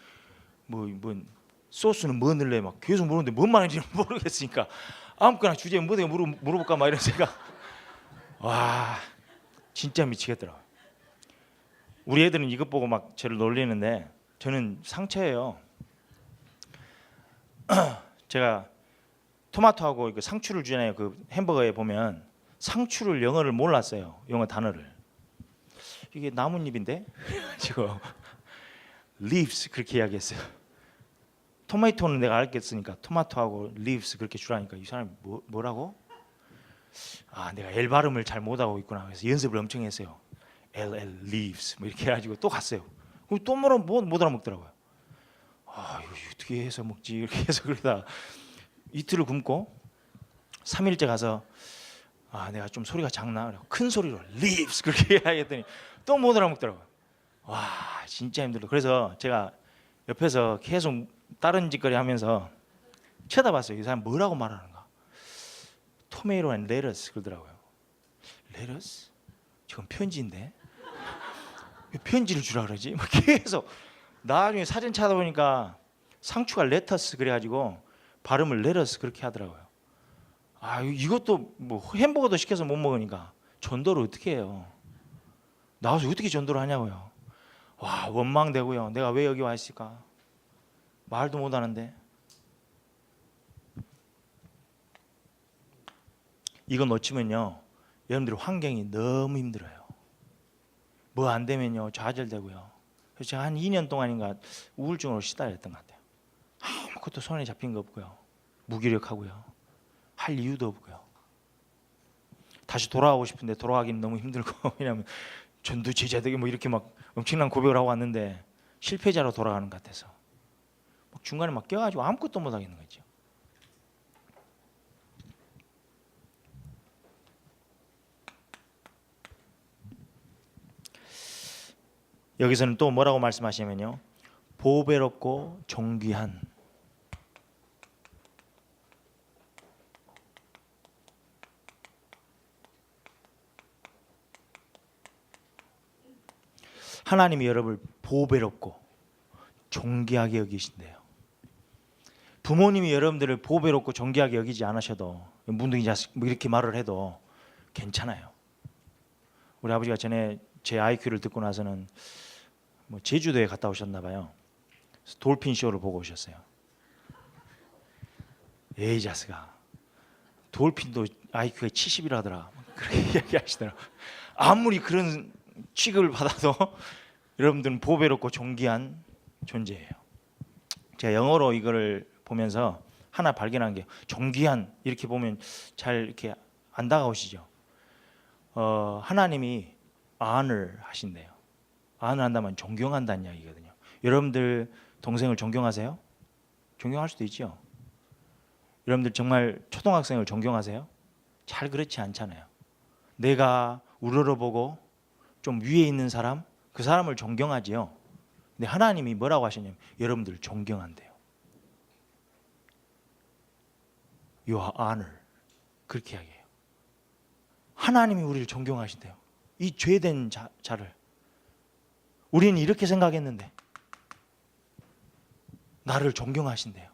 소스는 뭐 넣을래? 막 계속 물었는데 뭔 말인지 모르겠으니까 아무거나 주제에 뭐든 물어볼까 막 이런 생각. 와 진짜 미치겠더라고요. 우리 애들은 이것 보고 막 저를 놀리는데 저는 상처예요. 제가 토마토하고 그 상추를 주잖아요. 그 햄버거에 보면 상추를 영어를 몰랐어요. 영어 단어를. 이게 나뭇잎인데 지금 leaves 그렇게 이야기했어요. 토마토는 내가 알겠으니까 토마토하고 leaves 그렇게 주라니까 이 사람이 뭐라고? 내가 L 발음을 잘 못하고 있구나. 그래서 연습을 엄청 했어요. LL leaves 뭐 이렇게 해가지고 또 갔어요. 그럼 또 못 알아먹더라고요. 이거 어떻게 해서 먹지? 이렇게 해서 그러다 이틀을 굶고 3일째 가서 내가 좀 소리가 작나? 큰 소리로 leaves 그렇게 해야겠더니 또 못 알아먹더라고요. 와 진짜 힘들어. 그래서 제가 옆에서 계속 다른 짓거리 하면서 쳐다봤어요. 이 사람 뭐라고 말하는가? 토메이토 앤 레터스 그러더라고요. 레터스? 지금 편지인데 왜 편지를 주라 그러지? 막 계속 나중에 사진 찾아보니까 상추가 레터스 그래가지고 발음을 레터스 그렇게 하더라고요. 이것도 뭐 햄버거도 시켜서 못 먹으니까 전도를 어떻게 해요? 나와서 어떻게 전도를 하냐고요. 와 원망되고요. 내가 왜 여기 와 있을까? 말도 못하는데. 이거 놓치면요 여러분들 환경이 너무 힘들어요. 뭐 안 되면요 좌절되고요. 그래서 제가 한 2년 동안인가 우울증으로 시달렸던 것 같아요. 아무것도 손에 잡힌 거 없고요. 무기력하고요. 할 이유도 없고요. 다시 돌아가고 싶은데 돌아가기는 너무 힘들고 왜냐하면 전도 제자되게 뭐 이렇게 막 엄청난 고백을 하고 왔는데 실패자로 돌아가는 것 같아서 막 중간에 막 껴가지고 아무것도 못 하겠는 거죠. 여기서는 또 뭐라고 말씀하시냐면요 보배롭고 존귀한 하나님이 여러분을 보배롭고 존귀하게 여기신대요. 부모님이 여러분들을 보배롭고 존귀하게 여기지 않으셔도 문둥이 자식 뭐 이렇게 말을 해도 괜찮아요. 우리 아버지가 전에 제 IQ를 듣고 나서는 뭐 제주도에 갔다 오셨나 봐요. 돌핀 쇼를 보고 오셨어요. 에이 자식아 돌핀도 IQ가 70이라더라 그렇게 이야기하시더라고요. 아무리 그런 취급을 받아도 여러분들은 보배롭고 존귀한 존재예요. 제가 영어로 이거를 보면서 하나 발견한 게 존귀한 이렇게 보면 잘 이렇게 안 다가오시죠. 하나님이 honor 하신대요. honor 한다면 존경한다는 이야기거든요. 여러분들 동생을 존경하세요? 존경할 수도 있죠. 여러분들 정말 초등학생을 존경하세요? 잘 그렇지 않잖아요. 내가 우러러보고 좀 위에 있는 사람, 그 사람을 존경하지요. 근데 하나님이 뭐라고 하시냐면 여러분들 존경한대요. You are honor. 그렇게 이야기해요. 하나님이 우리를 존경하신대요. 이 죄된 자를. 우리는 이렇게 생각했는데 나를 존경하신대요.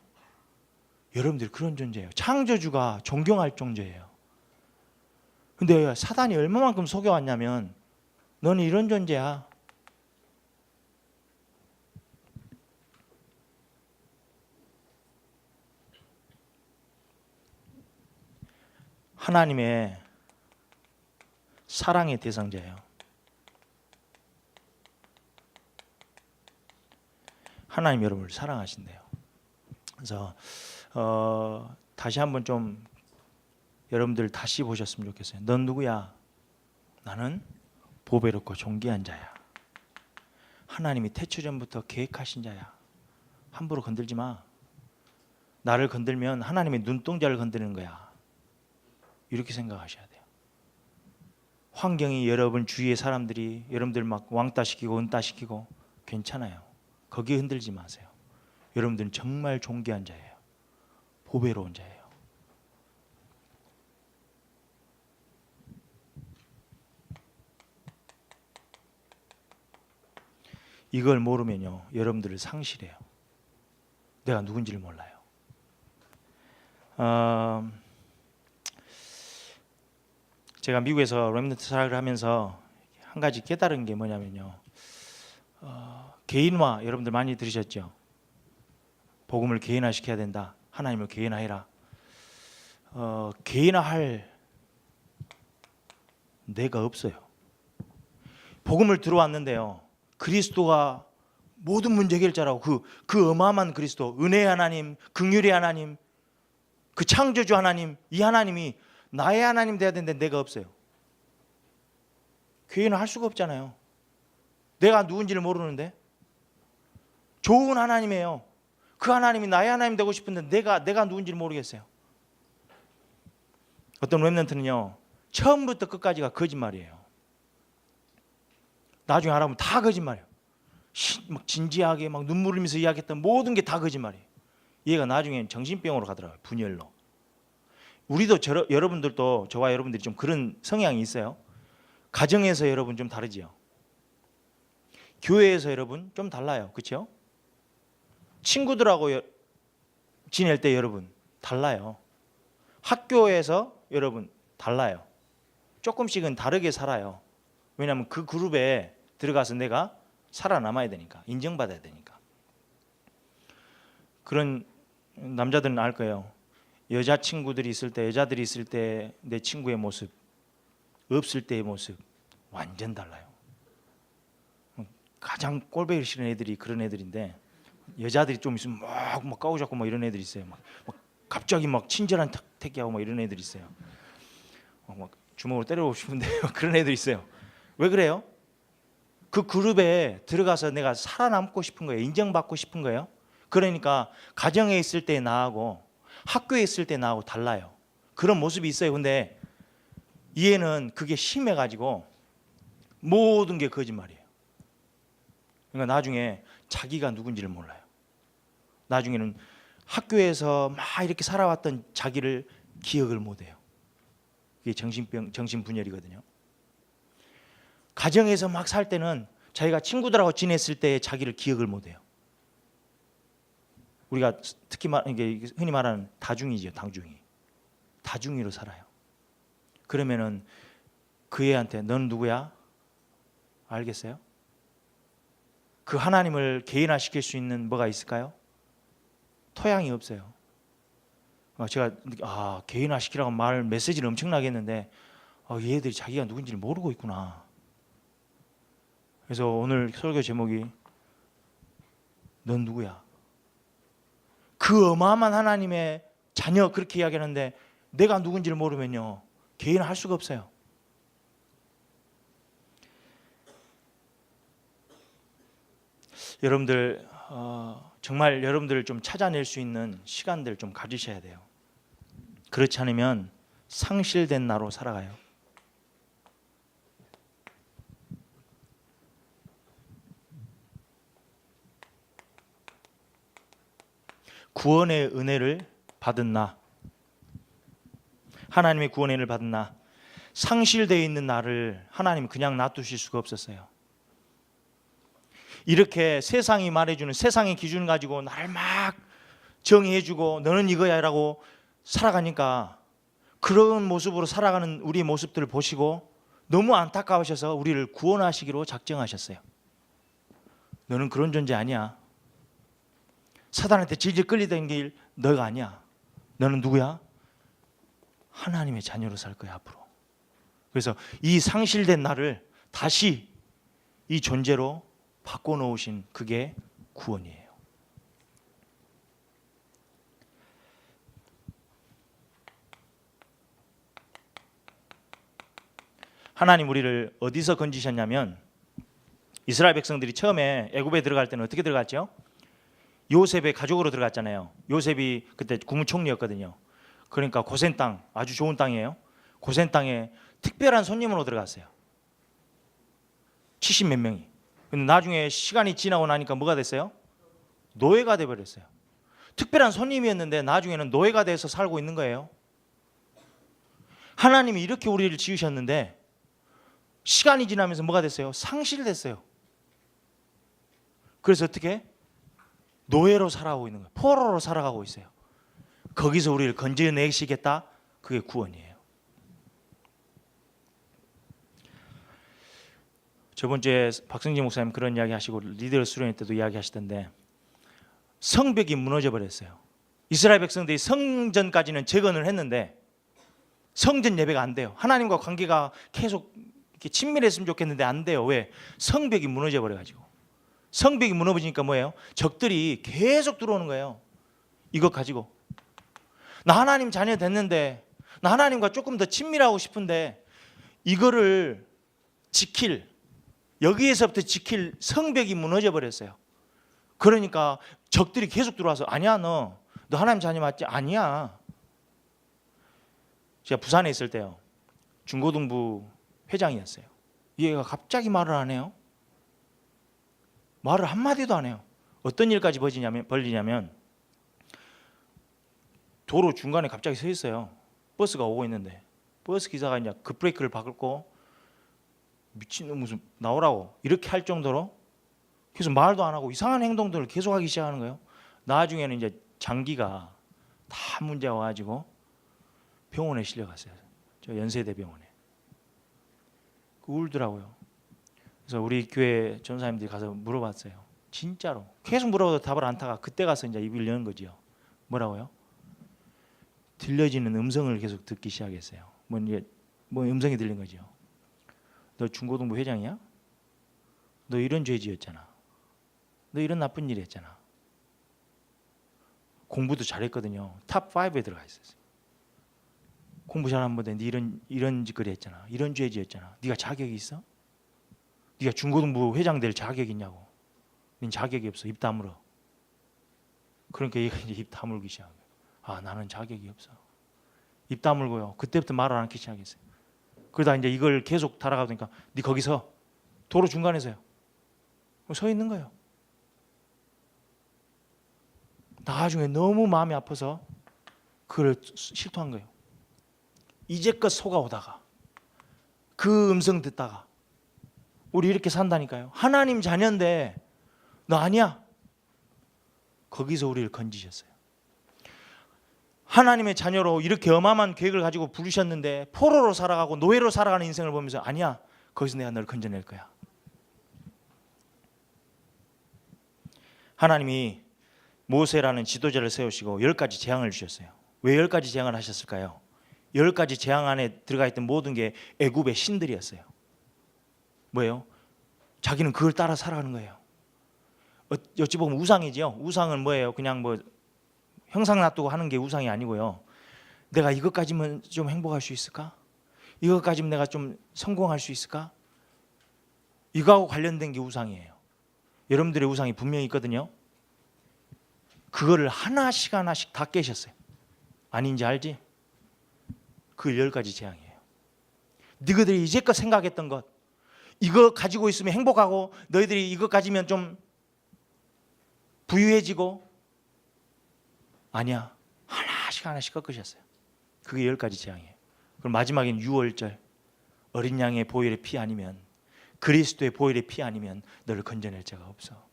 여러분들 그런 존재예요. 창조주가 존경할 존재예요. 근데 사단이 얼마만큼 속여왔냐면 너는 이런 존재야. 하나님의 사랑의 대상자예요. 하나님 여러분을 사랑하신대요. 그래서 다시 한번 좀 여러분들 다시 보셨으면 좋겠어요. 넌 누구야? 나는 보배롭고 존귀한 자야. 하나님이 태초전부터 계획하신 자야. 함부로 건들지 마. 나를 건들면 하나님의 눈동자를 건드리는 거야. 이렇게 생각하셔야 돼요. 환경이 여러분 주위의 사람들이 여러분들 막 왕따시키고 은따시키고 괜찮아요. 거기에 흔들지 마세요. 여러분들은 정말 존귀한 자예요. 보배로운 자예요. 이걸 모르면요, 여러분들을 상실해요. 내가 누군지를 몰라요. 제가 미국에서 렘넌트 사역을 하면서 한 가지 깨달은 게 뭐냐면요, 개인화, 여러분들 많이 들으셨죠? 복음을 개인화시켜야 된다. 하나님을 개인화해라. 개인화할 내가 없어요. 복음을 들어왔는데요, 그리스도가 모든 문제 해결자라고 그 어마어마한 그리스도, 은혜의 하나님, 긍휼의 하나님, 그 창조주 하나님, 이 하나님이 나의 하나님 돼야 되는데 내가 없어요. 개인화 할 수가 없잖아요. 내가 누군지를 모르는데. 좋은 하나님이에요. 그 하나님이 나의 하나님 되고 싶은데 내가 누군지를 모르겠어요. 어떤 렘넌트는요, 처음부터 끝까지가 거짓말이에요. 나중에 알아보면 다 거짓말이에요. 막 진지하게 막 눈물 흘리면서 이야기했던 모든 게 다 거짓말이에요. 얘가 나중엔 정신병으로 가더라고요. 분열로. 우리도 여러분들도, 저와 여러분들이 좀 그런 성향이 있어요. 가정에서 여러분 좀 다르지요. 교회에서 여러분 좀 달라요. 그렇죠? 친구들하고 지낼 때 여러분 달라요. 학교에서 여러분 달라요. 조금씩은 다르게 살아요. 왜냐하면 그 그룹에 들어가서 내가 살아남아야 되니까, 인정받아야 되니까. 그런 남자들은 알 거예요. 여자친구들이 있을 때, 여자들이 있을 때 내 친구의 모습, 없을 때의 모습 완전 달라요. 가장 꼴보기 싫은 애들이 그런 애들인데, 여자들이 좀 있으면 막 까우잡고 막 이런 애들이 있어요. 막 갑자기 막 친절한 택하고 막 이런 애들이 있어요. 막 주먹으로 때려보고 싶은데 그런 애들이 있어요. 왜 그래요? 그 그룹에 들어가서 내가 살아남고 싶은 거예요. 인정받고 싶은 거예요. 그러니까 가정에 있을 때 나하고 학교에 있을 때 나하고 달라요. 그런 모습이 있어요. 근데 얘는 그게 심해가지고 모든 게 거짓말이에요. 그러니까 나중에 자기가 누군지를 몰라요. 나중에는 학교에서 막 이렇게 살아왔던 자기를 기억을 못해요. 그게 정신분열이거든요. 가정에서 막 살 때는 자기가 친구들하고 지냈을 때 자기를 기억을 못해요. 우리가 특히 이게 흔히 말하는 다중이죠. 다중이로 살아요. 그러면은 그 애한테 넌 누구야? 알겠어요? 그 하나님을 개인화시킬 수 있는 뭐가 있을까요? 토양이 없어요. 제가 개인화시키라고 메시지를 엄청나게 했는데 얘들이 자기가 누군지를 모르고 있구나. 그래서 오늘 설교 제목이 넌 누구야? 그 어마어마한 하나님의 자녀, 그렇게 이야기하는데 내가 누군지를 모르면요, 개인화할 수가 없어요. 여러분들 정말 여러분들을 좀 찾아낼 수 있는 시간들 좀 가지셔야 돼요. 그렇지 않으면 상실된 나로 살아가요. 구원의 은혜를 받은 나, 하나님의 구원의 은혜를 받은 나, 상실되어 있는 나를 하나님 그냥 놔두실 수가 없었어요. 이렇게 세상이 말해주는 세상의 기준 가지고 나를 막 정의해주고 너는 이거야 라고 살아가니까 그런 모습으로 살아가는 우리의 모습들을 보시고 너무 안타까우셔서 우리를 구원하시기로 작정하셨어요. 너는 그런 존재 아니야. 사단한테 질질 끌리던 길 너가 아니야. 너는 누구야? 하나님의 자녀로 살 거야 앞으로. 그래서 이 상실된 나를 다시 이 존재로 바꿔놓으신 그게 구원이에요. 하나님 우리를 어디서 건지셨냐면 이스라엘 백성들이 처음에 애굽에 들어갈 때는 어떻게 들어갔죠? 요셉의 가족으로 들어갔잖아요. 요셉이 그때 국무총리였거든요. 그러니까 고센 땅, 아주 좋은 땅이에요. 고센 땅에 특별한 손님으로 들어갔어요. 70몇 명이. 근데 나중에 시간이 지나고 나니까 뭐가 됐어요? 노예가 돼버렸어요. 특별한 손님이었는데 나중에는 노예가 돼서 살고 있는 거예요. 하나님이 이렇게 우리를 지으셨는데 시간이 지나면서 뭐가 됐어요? 상실됐어요. 그래서 어떻게? 노예로 살아가고 있는 거예요. 포로로 살아가고 있어요. 거기서 우리를 건져내시겠다. 그게 구원이에요. 저번 주에 박성진 목사님 그런 이야기 하시고 리더 수련회 때도 이야기 하시던데 성벽이 무너져 버렸어요. 이스라엘 백성들이 성전까지는 재건을 했는데 성전 예배가 안 돼요. 하나님과 관계가 계속 이렇게 친밀했으면 좋겠는데 안 돼요. 왜? 성벽이 무너져 버려가지고. 성벽이 무너지니까 뭐예요? 적들이 계속 들어오는 거예요. 이것 가지고 나 하나님 자녀 됐는데 나 하나님과 조금 더 친밀하고 싶은데 이거를 지킬, 여기에서부터 지킬 성벽이 무너져 버렸어요. 그러니까 적들이 계속 들어와서 아니야 너 하나님 자녀 맞지? 아니야. 제가 부산에 있을 때요. 중고등부 회장이었어요. 얘가 갑자기 말을 안 해요. 말을 한마디도 안 해요. 어떤 일까지 벌리냐면 도로 중간에 갑자기 서 있어요. 버스가 오고 있는데 버스 기사가 이제 급브레이크를 밟고 미친놈 무슨 나오라고 이렇게 할 정도로 계속 말도 안 하고 이상한 행동들을 계속하기 시작하는 거예요. 나중에는 이제 장기가 다 문제가 와가지고 병원에 실려갔어요. 저 연세대 병원에. 울더라고요. 그래서 우리 교회 전사님들이 가서 물어봤어요. 진짜로 계속 물어봐도 답을 안 타가 그때 가서 이제 입을 여는 거지요. 뭐라고요? 들려지는 음성을 계속 듣기 시작했어요. 뭐 음성이 들린 거죠. 너 중고등부 회장이야? 너 이런 죄 지었잖아. 너 이런 나쁜 일 했잖아. 공부도 잘했거든요. 탑 5에 들어가 있었어요. 공부 잘하는 분데 네 이런 짓거리 했잖아. 이런 죄 지었잖아. 네가 자격이 있어? 네가 중고등부 회장 될 자격이 있냐고. 넌 자격이 없어. 입 다물어. 그러니까 얘가 이제 입 다물기 시작한 거예요. 아 나는 자격이 없어. 입 다물고요. 그때부터 말을 안 하기 시작했어요. 그러다 이제 이걸 계속 달아가다 보니까 네 거기서 도로 중간에서요. 서 있는 거예요. 나중에 너무 마음이 아파서 그걸 실토한 거예요. 이제껏 속아오다가 그 음성 듣다가 우리 이렇게 산다니까요. 하나님 자녀인데 너 아니야. 거기서 우리를 건지셨어요. 하나님의 자녀로 이렇게 어마어마한 계획을 가지고 부르셨는데 포로로 살아가고 노예로 살아가는 인생을 보면서 아니야. 거기서 내가 너를 건져낼 거야. 하나님이 모세라는 지도자를 세우시고 10가지 재앙을 주셨어요. 왜 10가지 재앙을 하셨을까요? 10가지 재앙 안에 들어가 있던 모든 게 애굽의 신들이었어요. 뭐예요? 자기는 그걸 따라 살아가는 거예요. 어찌 보면 우상이죠. 우상은 뭐예요? 그냥 뭐 형상 놔두고 하는 게 우상이 아니고요. 내가 이것까지면 좀 행복할 수 있을까? 이것까지면 내가 좀 성공할 수 있을까? 이거하고 관련된 게 우상이에요. 여러분들의 우상이 분명히 있거든요. 그거를 하나씩 하나씩 다 깨셨어요. 아닌지 알지? 그 10가지 재앙이에요. 너희들이 이제껏 생각했던 것, 이거 가지고 있으면 행복하고 너희들이 이거 가지면 좀 부유해지고, 아니야. 하나씩 하나씩 꺾으셨어요. 그게 10가지 재앙이에요. 그럼 마지막엔 6월절 어린 양의 보혈의 피 아니면, 그리스도의 보혈의 피 아니면 너를 건져낼 자가 없어.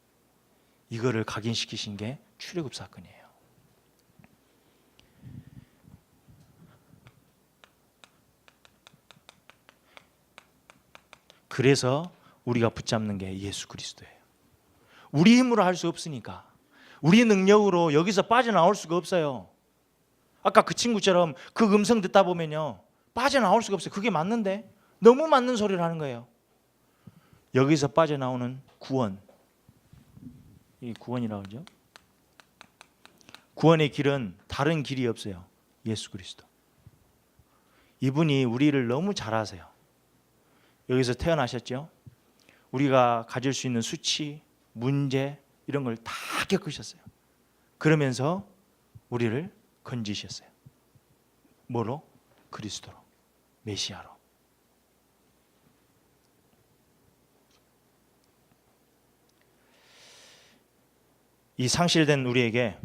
이거를 각인시키신 게 출애굽 사건이에요. 그래서 우리가 붙잡는 게 예수 그리스도예요. 우리 힘으로 할 수 없으니까, 우리 능력으로 여기서 빠져나올 수가 없어요. 아까 그 친구처럼 그 음성 듣다 보면요, 빠져나올 수가 없어요. 그게 맞는데 너무 맞는 소리를 하는 거예요. 여기서 빠져나오는 구원, 이 구원이라고 하죠. 구원의 길은 다른 길이 없어요. 예수 그리스도. 이분이 우리를 너무 잘 아세요. 여기서 태어나셨죠. 우리가 가질 수 있는 수치, 문제 이런 걸 다 겪으셨어요. 그러면서 우리를 건지셨어요. 뭐로? 그리스도로, 메시아로. 이 상실된 우리에게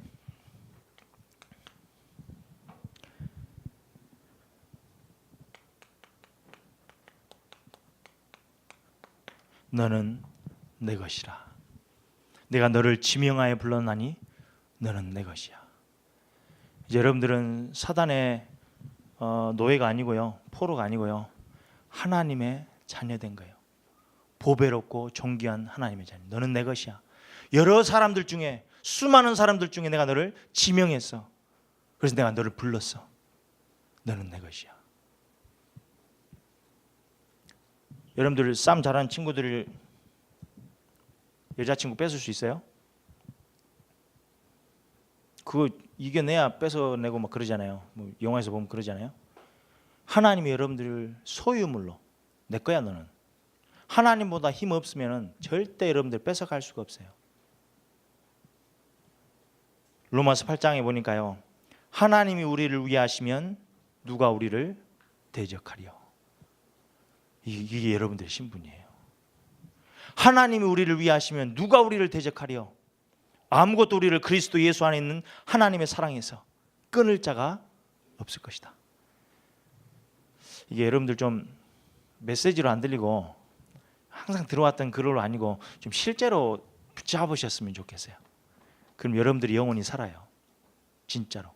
너는 내 것이라. 내가 너를 지명하여 불렀나니 너는 내 것이야. 이제 여러분들은 사단의 노예가 아니고요, 포로가 아니고요, 하나님의 자녀된 거예요. 보배롭고 존귀한 하나님의 자녀. 너는 내 것이야. 여러 사람들 중에, 수많은 사람들 중에 내가 너를 지명했어. 그래서 내가 너를 불렀어. 너는 내 것이야. 여러분들 싸움 잘하는 친구들 여자친구 뺏을 수 있어요? 그거 이겨내야 뺏어내고 막 그러잖아요. 뭐 영화에서 보면 그러잖아요. 하나님이 여러분들을 소유물로, 내 거야 너는. 하나님보다 힘 없으면 절대 여러분들 뺏어갈 수가 없어요. 로마서 8장에 보니까요, 하나님이 우리를 위하시면 누가 우리를 대적하리요. 이게 여러분들의 신분이에요. 하나님이 우리를 위하시면 누가 우리를 대적하리요. 아무것도 우리를 그리스도 예수 안에 있는 하나님의 사랑에서 끊을 자가 없을 것이다. 이게 여러분들 좀 메시지로 안 들리고 항상 들어왔던 글로 아니고 좀 실제로 붙잡으셨으면 좋겠어요. 그럼 여러분들이 영혼이 살아요. 진짜로.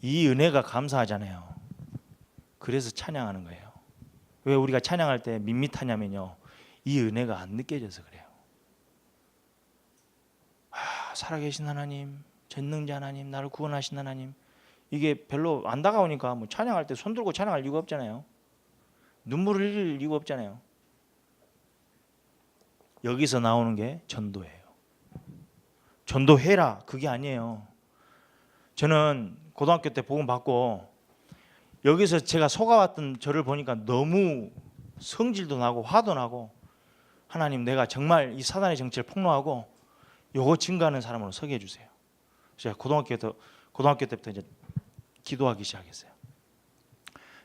이 은혜가 감사하잖아요. 그래서 찬양하는 거예요. 왜 우리가 찬양할 때 밋밋하냐면요, 이 은혜가 안 느껴져서 그래요. 살아계신 하나님, 전능자 하나님, 나를 구원하신 하나님, 이게 별로 안 다가오니까 뭐 찬양할 때 손 들고 찬양할 이유가 없잖아요. 눈물을 흘릴 이유가 없잖아요. 여기서 나오는 게 전도예요. 전도해라, 그게 아니에요. 저는 고등학교 때 복음 받고 여기서 제가 속아왔던 저를 보니까 너무 성질도 나고 화도 나고, 하나님 내가 정말 이 사단의 정치를 폭로하고 요거 증거하는 사람으로 서게 해주세요. 제가 고등학교 때부터 이제 기도하기 시작했어요.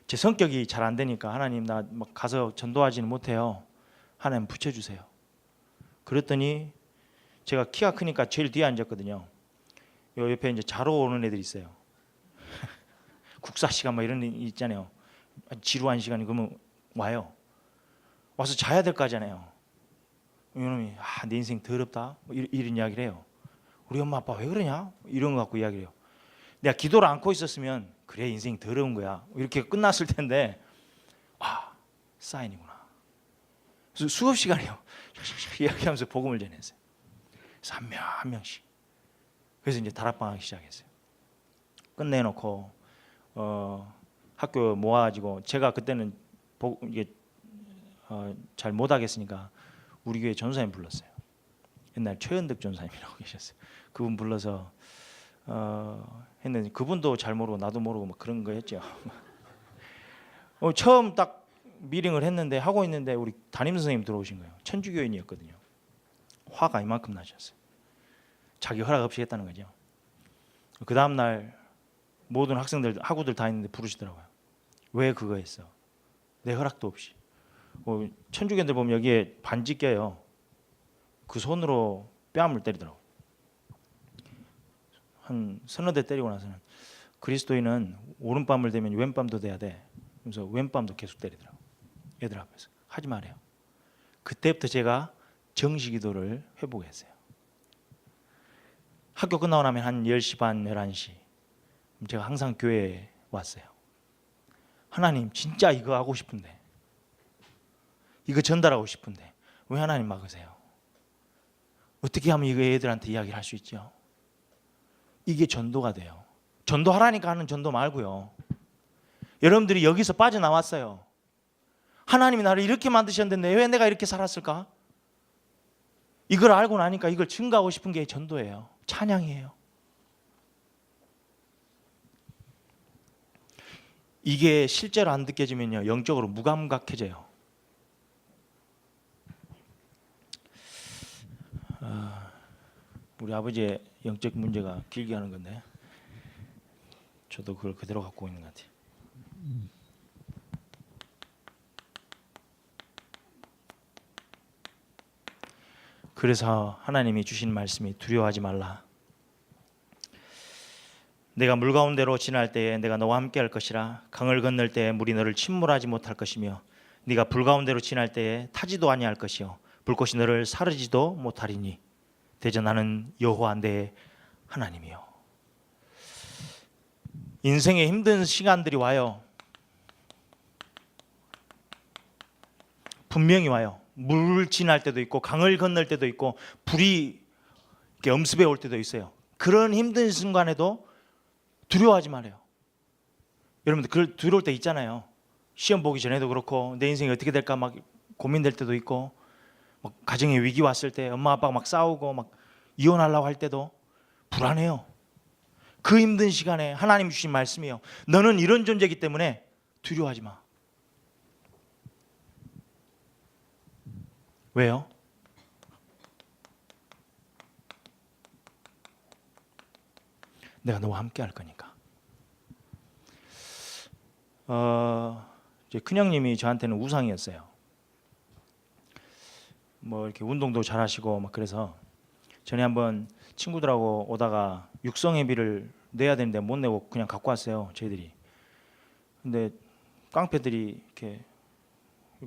제 성격이 잘 안 되니까 하나님 나 막 가서 전도하지는 못해요. 하나님 붙여주세요. 그랬더니 제가 키가 크니까 제일 뒤에 앉았거든요. 요 옆에 이제 자러 오는 애들이 있어요. 국사 시간 뭐 이런 애 있잖아요. 지루한 시간이 그러면 와요. 와서 자야 될 거 하잖아요. 이놈이 내 인생 더럽다 뭐 이런 이야기를 해요. 우리 엄마 아빠 왜 그러냐 이런 거 갖고 이야기를 해요. 내가 기도를 안고 있었으면 그래 인생이 더러운 거야 이렇게 끝났을 텐데, 사인이구나. 그래서 수업 시간이요. 이야기하면서 복음을 전했어요. 그래서 한 명씩. 그래서 이제 다락방 하기 시작했어요. 끝내놓고 학교 모아가지고, 제가 그때는 이게 잘 못하겠으니까 우리 교회 전사님 불렀어요. 옛날 최현득 전사님이라고 계셨어요. 그분 불러서 했는데 그분도 잘 모르고 나도 모르고 막 그런 거 했죠. 처음 딱 미링을 했는데 하고 있는데 우리 담임 선생님 들어오신 거예요. 천주교인이었거든요. 화가 이만큼 나셨어요. 자기 허락 없이 했다는 거죠. 그 다음 날 모든 학우들 다 있는데 부르시더라고요. 왜 그거 했어? 내 허락도 없이. 천주교인들 보면 여기에 반지 껴요. 그 손으로 뺨을 때리더라고요. 한 서너 대 때리고 나서는 그리스도인은 오른뺨을 대면 왼뺨도 돼야 돼. 그래서 왼뺨도 계속 때리더라고요. 애들 앞에서. 하지 말아요. 그때부터 제가 정시기도를 회복했어요. 학교 끝나고 나면 한 10시 반, 11시 제가 항상 교회에 왔어요. 하나님 진짜 이거 하고 싶은데, 이거 전달하고 싶은데 왜 하나님 막으세요? 어떻게 하면 이거 애들한테 이야기를 할 수 있죠? 이게 전도가 돼요. 전도하라니까 하는 전도 말고요. 여러분들이 여기서 빠져나왔어요. 하나님이 나를 이렇게 만드셨는데 왜 내가 이렇게 살았을까? 이걸 알고 나니까 이걸 증거하고 싶은 게 전도예요. 찬양이에요. 이게 실제로 안 느껴지면요, 영적으로 무감각해져요. 우리 아버지의 영적 문제가 길게 하는 건데 저도 그걸 그대로 갖고 있는 것 같아요. 그래서 하나님이 주신 말씀이 두려워하지 말라. 내가 물 가운데로 지날 때에 내가 너와 함께 할 것이라. 강을 건널 때에 물이 너를 침몰하지 못할 것이며 네가 불 가운데로 지날 때에 타지도 아니할 것이요 불꽃이 너를 사르지도 못하리니 대저 나는 여호와 내 하나님이요. 인생에 힘든 시간들이 와요. 분명히 와요. 물을 지날 때도 있고 강을 건널 때도 있고 불이 이렇게 엄습해 올 때도 있어요. 그런 힘든 순간에도 두려워하지 말아요. 여러분들 그 두려울 때 있잖아요. 시험 보기 전에도 그렇고 내 인생이 어떻게 될까 막 고민될 때도 있고 막 가정에 위기 왔을 때 엄마 아빠가 막 싸우고 막 이혼하려고 할 때도 불안해요. 그 힘든 시간에 하나님 주신 말씀이에요. 너는 이런 존재이기 때문에 두려워하지 마. 왜요? 내가 너와 함께 할 거니까. 이제 큰형님이 저한테는 우상이었어요. 뭐 이렇게 운동도 잘하시고 막 그래서 전에 한번 친구들하고 오다가 육성회비를 내야 되는데 못 내고 그냥 갖고 왔어요, 저희들이. 근데 깡패들이 이렇게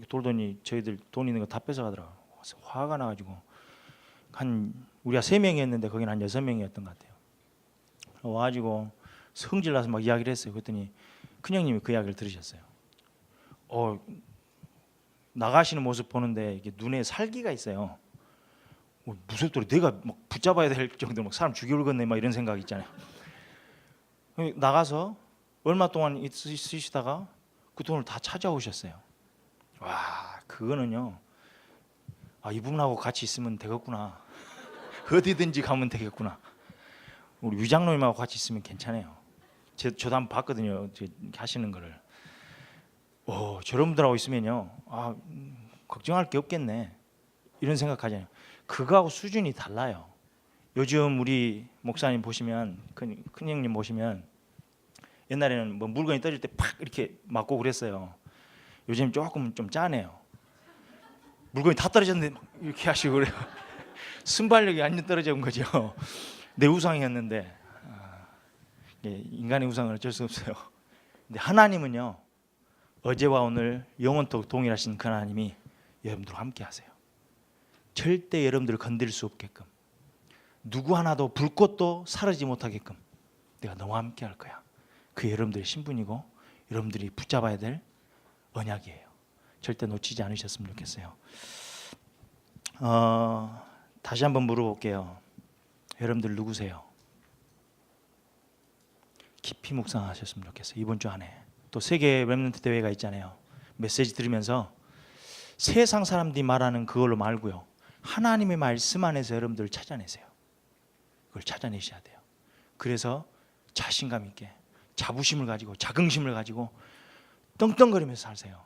돌더니 저희들 돈 있는 거 다 뺏어가더라고요. 화가 나가지고 한 우리가 3명이었는데 거기는 한 6명이었던 것 같아요. 와가지고 성질나서 막 이야기를 했어요. 그랬더니 큰형님이 그 이야기를 들으셨어요. 나가시는 모습 보는데 이게 눈에 살기가 있어요. 무섭더라. 내가 막 붙잡아야 될 정도로 막 사람 죽이려겠네 막 이런 생각이 있잖아요. 나가서 얼마 동안 있으시다가 그 돈을 다 찾아오셨어요. 와, 그거는요. 이분하고 같이 있으면 되겠구나. 어디든지 가면 되겠구나. 우리 위장로님하고 같이 있으면 괜찮아요. 저도 한번 봤거든요. 하시는 거를. 저런 분들하고 있으면요. 걱정할 게 없겠네. 이런 생각하잖아요. 그거하고 수준이 달라요. 요즘 우리 목사님 보시면, 큰형님 보시면 옛날에는 뭐 물건이 떨어질 때 팍 이렇게 맞고 그랬어요. 요즘 조금 좀 짜네요. 물건이 다 떨어졌는데 이렇게 하시고 그래요. 순발력이 완전 떨어져 온 거죠. 내 우상이었는데 인간의 우상은 어쩔 수 없어요. 근데 하나님은요, 어제와 오늘 영원토록 동일하신 그 하나님이 여러분들과 함께 하세요. 절대 여러분들을 건드릴 수 없게끔, 누구 하나도 불꽃도 사르지 못하게끔 내가 너와 함께 할 거야. 그게 여러분들의 신분이고 여러분들이 붙잡아야 될 언약이에요. 절대 놓치지 않으셨으면 좋겠어요. 다시 한번 물어볼게요. 여러분들 누구세요? 깊이 묵상하셨으면 좋겠어요. 이번 주 안에 또 세계 렘넌트 대회가 있잖아요. 메시지 들으면서 세상 사람들이 말하는 그걸로 말고요, 하나님의 말씀 안에서 여러분들을 찾아내세요. 그걸 찾아내셔야 돼요. 그래서 자신감 있게, 자부심을 가지고, 자긍심을 가지고 떵떵거리면서 사세요.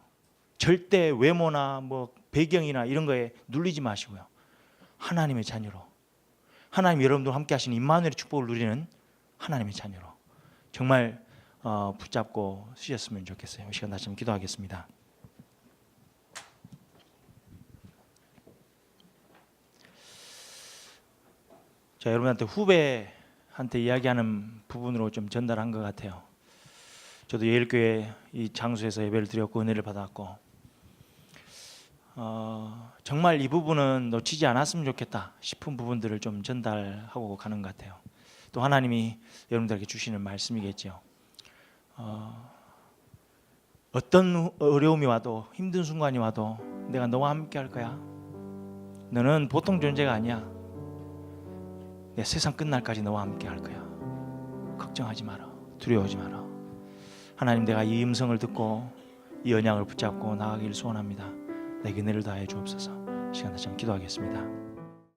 절대 외모나 뭐 배경이나 이런 거에 눌리지 마시고요. 하나님의 자녀로, 하나님 여러분들과 함께 하시는 임마누엘의 축복을 누리는 하나님의 자녀로 정말 붙잡고 쓰셨으면 좋겠어요. 이 시간 다시 한번 기도하겠습니다. 자, 여러분한테 후배한테 이야기하는 부분으로 좀 전달한 것 같아요. 저도 예일교회 이 장소에서 예배를 드렸고 은혜를 받았고 정말 이 부분은 놓치지 않았으면 좋겠다 싶은 부분들을 좀 전달하고 가는 것 같아요. 또 하나님이 여러분들에게 주시는 말씀이겠죠. 어떤 어려움이 와도 힘든 순간이 와도 내가 너와 함께 할 거야. 너는 보통 존재가 아니야. 내 세상 끝날까지 너와 함께 할 거야. 걱정하지 마라. 두려워하지 마라. 하나님, 내가 이 음성을 듣고 이 언약을 붙잡고 나아가기를 소원합니다. 내게 은혜를 다해 주옵소서. 시간 다시 한번 기도하겠습니다.